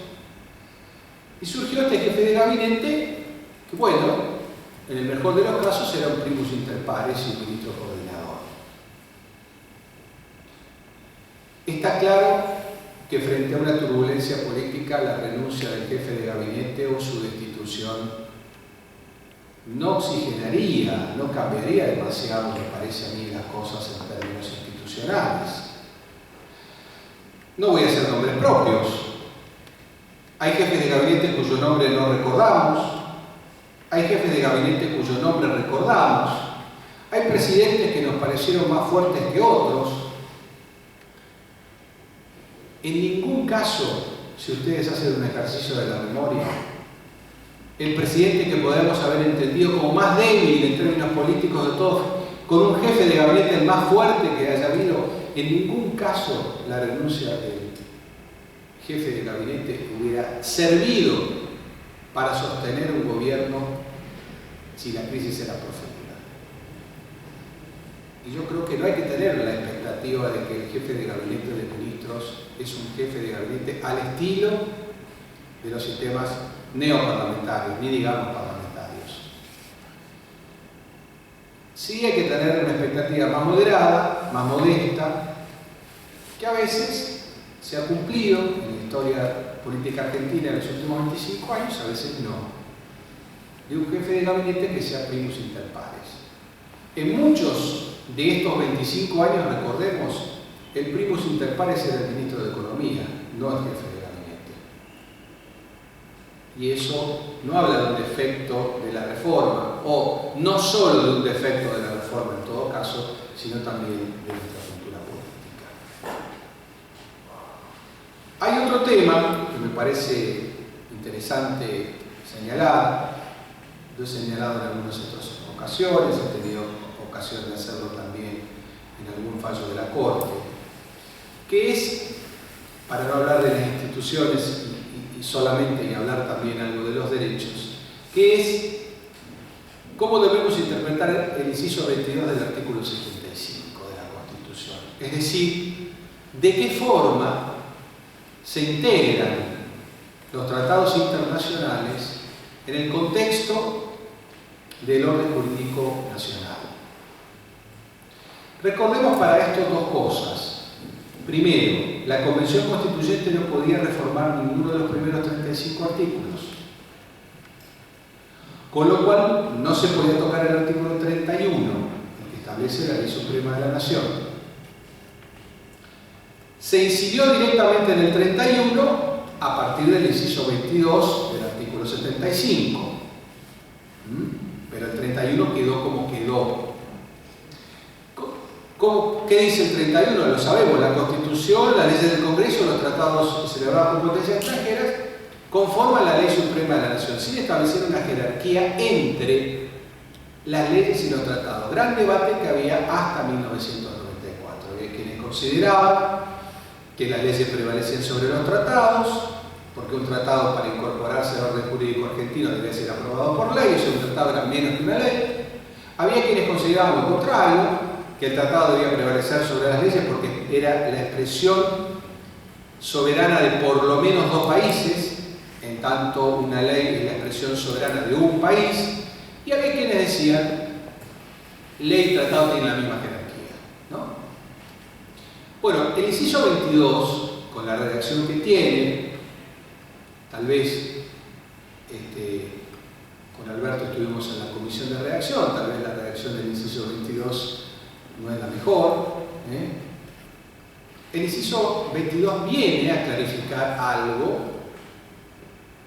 y surgió este jefe de gabinete, que bueno, en el mejor de los casos era un primus inter pares y un ministro coordinador. Está claro que frente a una turbulencia política, la renuncia del jefe de gabinete o su destitución no oxigenaría, no cambiaría demasiado, me parece a mí, las cosas en términos institucionales. No voy a hacer nombres propios. Hay jefes de gabinete cuyo nombre no recordamos. Hay jefes de gabinete cuyo nombre recordamos. Hay presidentes que nos parecieron más fuertes que otros. En ningún caso, si ustedes hacen un ejercicio de la memoria, el presidente que podemos haber entendido como más débil en términos políticos de todos, con un jefe de gabinete el más fuerte que haya habido, en ningún caso la renuncia del jefe de gabinete hubiera servido para sostener un gobierno si la crisis era profunda. Y yo creo que no hay que tener la expectativa de que el jefe de gabinete de ministros es un jefe de gabinete al estilo de los sistemas neoparlamentarios, ni digamos parlamentarios. Sí hay que tener una expectativa más moderada, más modesta, que a veces se ha cumplido en la historia política argentina en los últimos 25 años, a veces no. De un jefe de gabinete que sea primus inter pares. En muchos de estos 25 años, recordemos, el primus inter pares era el ministro de Economía, no el jefe de gabinete. Y eso no habla de un defecto de la reforma, o no solo de un defecto de la reforma en todo caso, sino también de nuestra cultura política. Hay otro tema que me parece interesante señalar. Lo he señalado en algunas otras ocasiones, he tenido ocasión de hacerlo también en algún fallo de la Corte, que es, para no hablar de las instituciones y solamente y hablar también algo de los derechos, que es cómo debemos interpretar el inciso 22 del artículo 75 de la Constitución. Es decir, de qué forma se integran los tratados internacionales en el contexto del orden jurídico nacional. Recordemos para esto dos cosas. Primero, la Convención Constituyente no podía reformar ninguno de los primeros 35 artículos, con lo cual no se podía tocar el artículo 31, el que establece la Ley Suprema de la Nación. Se incidió directamente en el 31 a partir del inciso 22 del artículo 75. Pero el 31 quedó como quedó. ¿Qué dice el 31? Lo sabemos, la Constitución, las leyes del Congreso, los tratados celebrados por potencias extranjeras conforman la Ley Suprema de la Nación, sin establecer una jerarquía entre las leyes y los tratados. Gran debate que había hasta 1994. Había quienes consideraban que las leyes prevalecían sobre los tratados, porque un tratado para incorporarse al orden jurídico argentino debía ser aprobado por ley, o sea, un tratado era menos que una ley. Había quienes consideraban lo contrario, que el tratado debía prevalecer sobre las leyes porque era la expresión soberana de por lo menos dos países, en tanto una ley es la expresión soberana de un país, y había quienes decían, ley y tratado tienen la misma jerarquía, ¿no? Bueno, el inciso 22, con la redacción que tiene, tal vez con Alberto estuvimos en la comisión de redacción, tal vez la redacción del inciso 22 no es la mejor. El inciso 22 viene a clarificar algo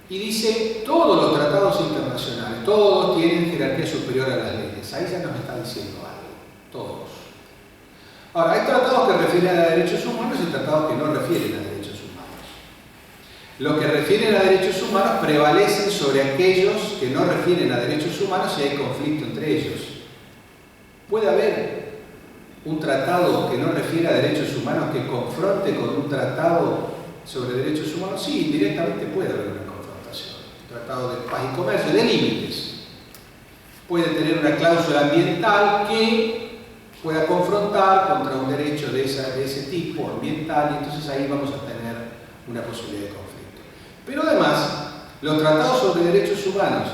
y dice: todos los tratados internacionales, todos tienen jerarquía superior a las leyes. Ahí ya nos está diciendo algo, todos. Ahora, hay tratados que refieren a derechos humanos y tratados que no refieren a derechos humanos. Los que refieren a derechos humanos prevalecen sobre aquellos que no refieren a derechos humanos si hay conflicto entre ellos. Puede haber un tratado que no refiere a derechos humanos que confronte con un tratado sobre derechos humanos. Sí, directamente puede haber una confrontación. Un tratado de paz y comercio, de límites. Puede tener una cláusula ambiental que pueda confrontar contra un derecho de ese tipo ambiental, y entonces ahí vamos a tener una posibilidad de conflicto. Pero además, los tratados sobre derechos humanos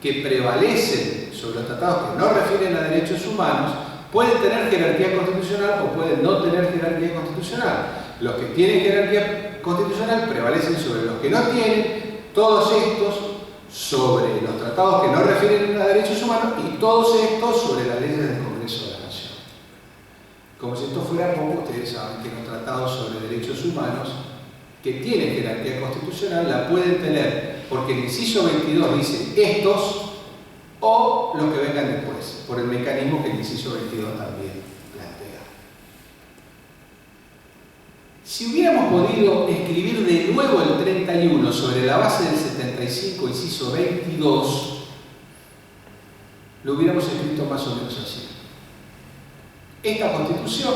que prevalecen sobre los tratados que no refieren a derechos humanos pueden tener jerarquía constitucional o pueden no tener jerarquía constitucional. Los que tienen jerarquía constitucional prevalecen sobre los que no tienen, todos estos sobre los tratados que no refieren a derechos humanos y todos estos sobre las leyes del Congreso de la Nación. Como si esto fuera poco, ustedes saben que los tratados sobre derechos humanos que tienen jerarquía constitucional la pueden tener, porque el inciso 22 dice estos o los que vengan después, por el mecanismo que el inciso 22 también plantea. Si hubiéramos podido escribir de nuevo el 31 sobre la base del 75, inciso 22, lo hubiéramos escrito más o menos así. Esta Constitución,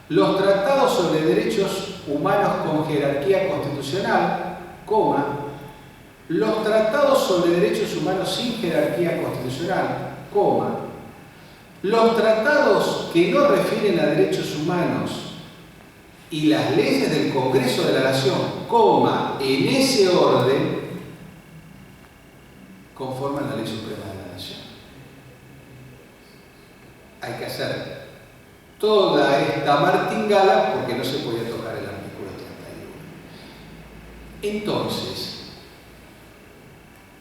los tratados sobre derechos humanos con jerarquía constitucional, coma, los tratados sobre derechos humanos sin jerarquía constitucional, coma, los tratados que no refieren a derechos humanos y las leyes del Congreso de la Nación, coma, en ese orden, conforman la Ley Suprema de la Nación. Hay que hacer toda esta martingala porque no se podía tocar el artículo 31. Entonces,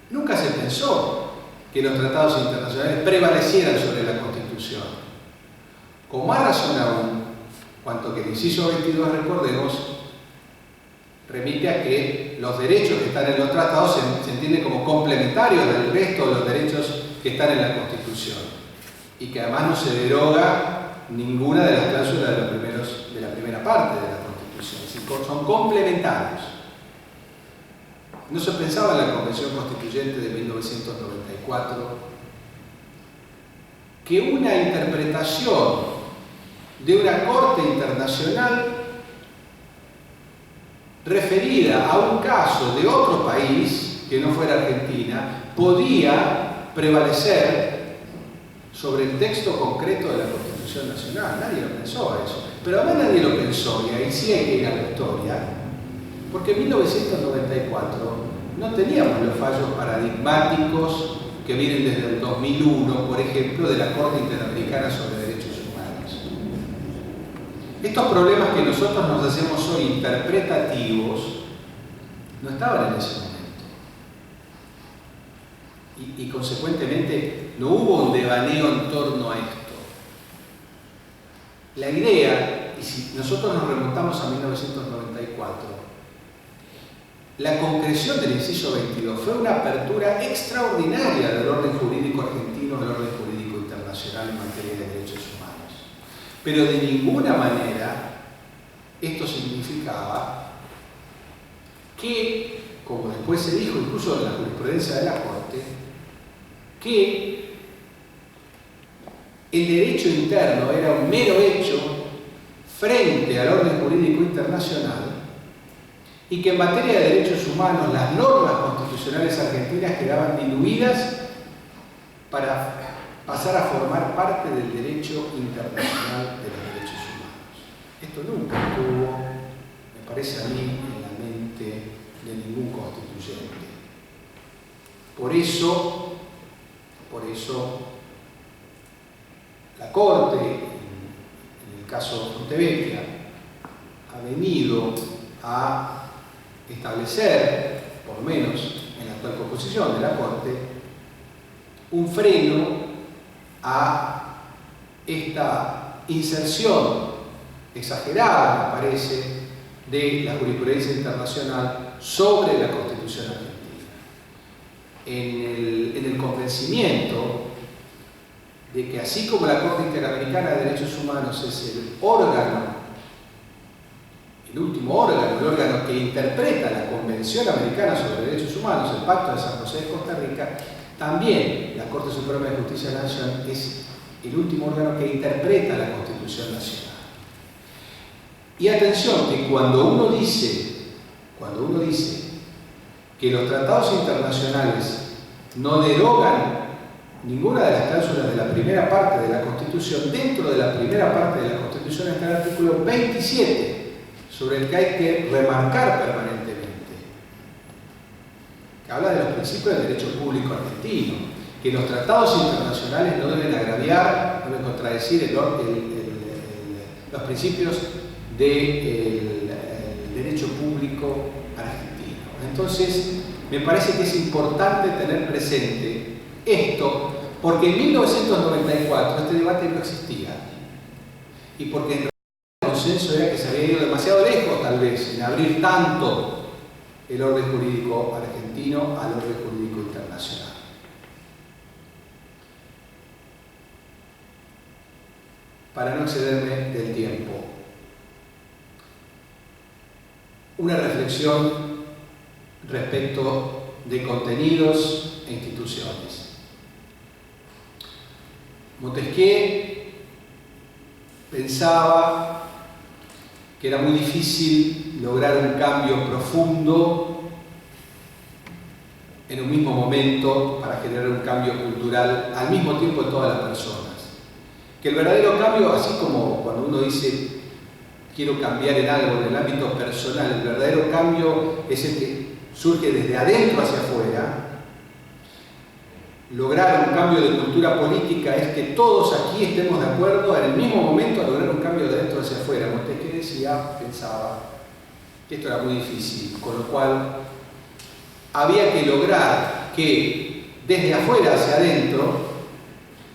nunca se pensó que los tratados internacionales prevalecieran sobre la Constitución. Con más razón aún, cuanto que el inciso 22, recordemos, remite a que los derechos que están en los tratados se entienden como complementarios del resto de los derechos que están en la Constitución y que además no se deroga ninguna de las cláusulas de la primera parte de la Constitución, es decir, son complementarios. No se pensaba en la Convención Constituyente de 1994 que una interpretación de una corte internacional referida a un caso de otro país que no fuera Argentina podía prevalecer sobre el texto concreto de la Constitución Nacional. Nadie lo pensó a eso. Pero además nadie lo pensó, y ahí sí hay que ir a la historia, porque en 1994 no teníamos los fallos paradigmáticos que vienen desde el 2001, por ejemplo, de la Corte Interamericana sobre Derechos Humanos. Estos problemas que nosotros nos hacemos hoy interpretativos no estaban en ese momento. Y consecuentemente no hubo un devaneo en torno a esto. La idea, y si nosotros nos remontamos a 1994, la concreción del inciso 22 fue una apertura extraordinaria del orden jurídico argentino, del orden jurídico internacional en materia de derechos humanos. Pero de ninguna manera esto significaba que, como después se dijo incluso en la jurisprudencia de la Corte, que el derecho interno era un mero hecho frente al orden jurídico internacional y que en materia de derechos humanos las normas constitucionales argentinas quedaban diluidas para pasar a formar parte del derecho internacional de los derechos humanos. Esto nunca estuvo, me parece a mí, en la mente de ningún constituyente. Por eso la Corte, en el caso Fontevecchia, ha venido a establecer, por lo menos en la actual composición de la Corte, un freno a esta inserción exagerada, me parece, de la jurisprudencia internacional sobre la Constitución argentina. En el convencimiento de que así como la Corte Interamericana de Derechos Humanos es el órgano, el último órgano, el órgano que interpreta la Convención Americana sobre Derechos Humanos, el Pacto de San José de Costa Rica, también la Corte Suprema de Justicia de la Nación es el último órgano que interpreta la Constitución Nacional. Y atención, que cuando uno dice que los tratados internacionales no derogan ninguna de las cláusulas de la primera parte de la Constitución, dentro de la primera parte de la Constitución está el artículo 27, sobre el que hay que remarcar permanentemente, que habla de los principios del derecho público argentino, que los tratados internacionales no deben agraviar, no deben contradecir los principios del derecho público argentino. Entonces, me parece que es importante tener presente esto, porque en 1994 este debate no existía. y porque en realidad el consenso era que se había ido demasiado lejos, tal vez, en abrir tanto el orden jurídico argentino al orden jurídico internacional. Para no excederme del tiempo, una reflexión respecto de contenidos e instituciones. Montesquieu pensaba que era muy difícil lograr un cambio profundo en un mismo momento para generar un cambio cultural al mismo tiempo en todas las personas. Que el verdadero cambio, así como cuando uno dice quiero cambiar en algo en el ámbito personal, el verdadero cambio es el que surge desde adentro hacia afuera. Lograr un cambio de cultura política es que todos aquí estemos de acuerdo en el mismo momento a lograr un cambio de dentro hacia afuera. Montesquieu pensaba que esto era muy difícil, con lo cual había que lograr que desde afuera hacia adentro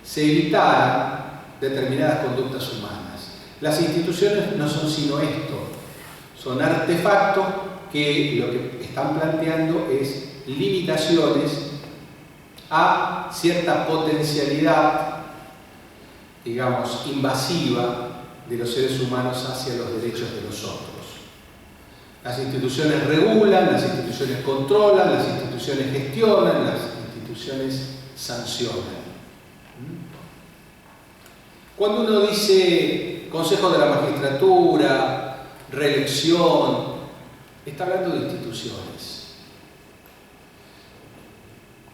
se evitaran determinadas conductas humanas. Las instituciones no son sino esto, son artefactos que lo que están planteando es limitaciones a cierta potencialidad, digamos, invasiva de los seres humanos hacia los derechos de los otros. Las instituciones regulan, las instituciones controlan, las instituciones gestionan, las instituciones sancionan. Cuando uno dice Consejo de la Magistratura, reelección, está hablando de instituciones.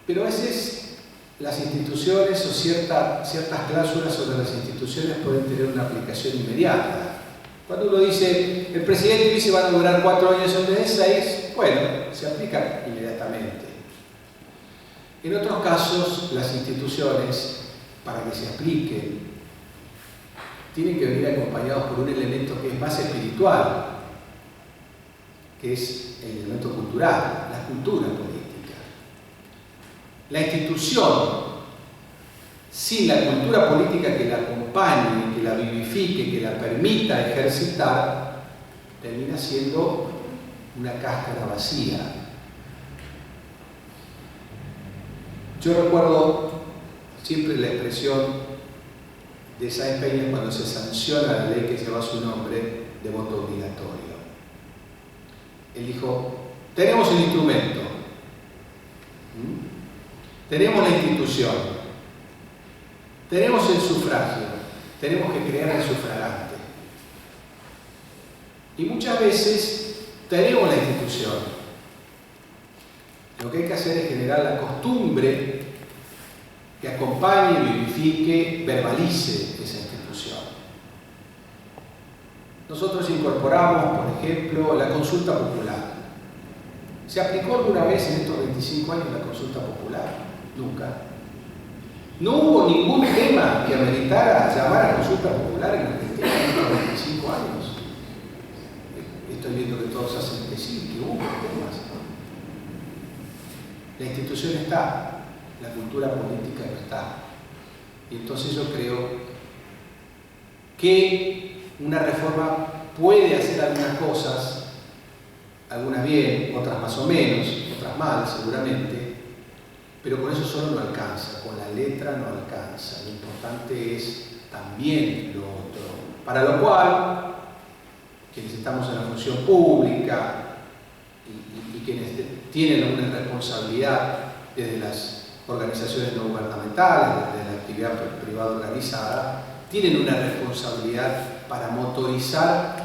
Pero a veces las instituciones o ciertas cláusulas sobre las instituciones pueden tener una aplicación inmediata. Cuando uno dice el presidente y el vice van a durar 4 años en vez de 6, bueno, se aplica inmediatamente. En otros casos, las instituciones, para que se apliquen, tienen que venir acompañados por un elemento que es más espiritual, que es el elemento cultural, la cultura política. La institución, sin la cultura política que la acompañe, que la vivifique, que la permita ejercitar, termina siendo una cáscara vacía. Yo recuerdo siempre la expresión de Sáenz Peña cuando se sanciona la ley que lleva su nombre de voto obligatorio. Él dijo, tenemos el instrumento, tenemos la institución, tenemos el sufragio, tenemos que crear el sufragante. Y muchas veces tenemos la institución. Lo que hay que hacer es generar la costumbre que acompañe, vivifique, verbalice esa institución. Nosotros incorporamos, por ejemplo, la consulta popular. ¿Se aplicó alguna vez en estos 25 años la consulta popular? Nunca. No hubo ningún tema que ameritara llamar a consulta popular en Argentina en estos 25 años. Estoy viendo que todos hacen que sí, que hubo temas. La institución está. La cultura política no está. Y entonces yo creo que una reforma puede hacer algunas cosas, algunas bien, otras más o menos, otras mal seguramente, pero con eso solo no alcanza, con la letra no alcanza. Lo importante es también lo otro. Para lo cual, quienes estamos en la función pública y quienes tienen una responsabilidad desde las organizaciones no gubernamentales, desde la actividad privada organizada, tienen una responsabilidad para motorizar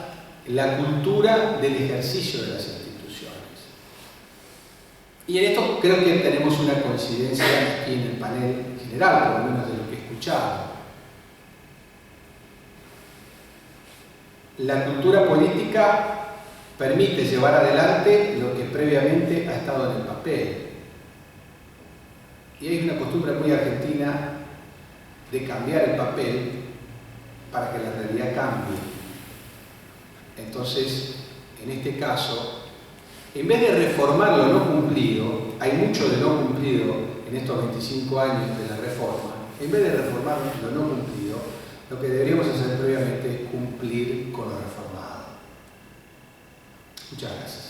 la cultura del ejercicio de las instituciones. Y en esto creo que tenemos una coincidencia aquí en el panel general, por lo menos de lo que he escuchado. La cultura política permite llevar adelante lo que previamente ha estado en el papel. Y hay una costumbre muy argentina de cambiar el papel para que la realidad cambie. Entonces, en este caso, en vez de reformar lo no cumplido, hay mucho de no cumplido en estos 25 años de la reforma, en vez de reformar lo no cumplido, Lo que deberíamos hacer previamente es cumplir con lo reformado. Muchas gracias.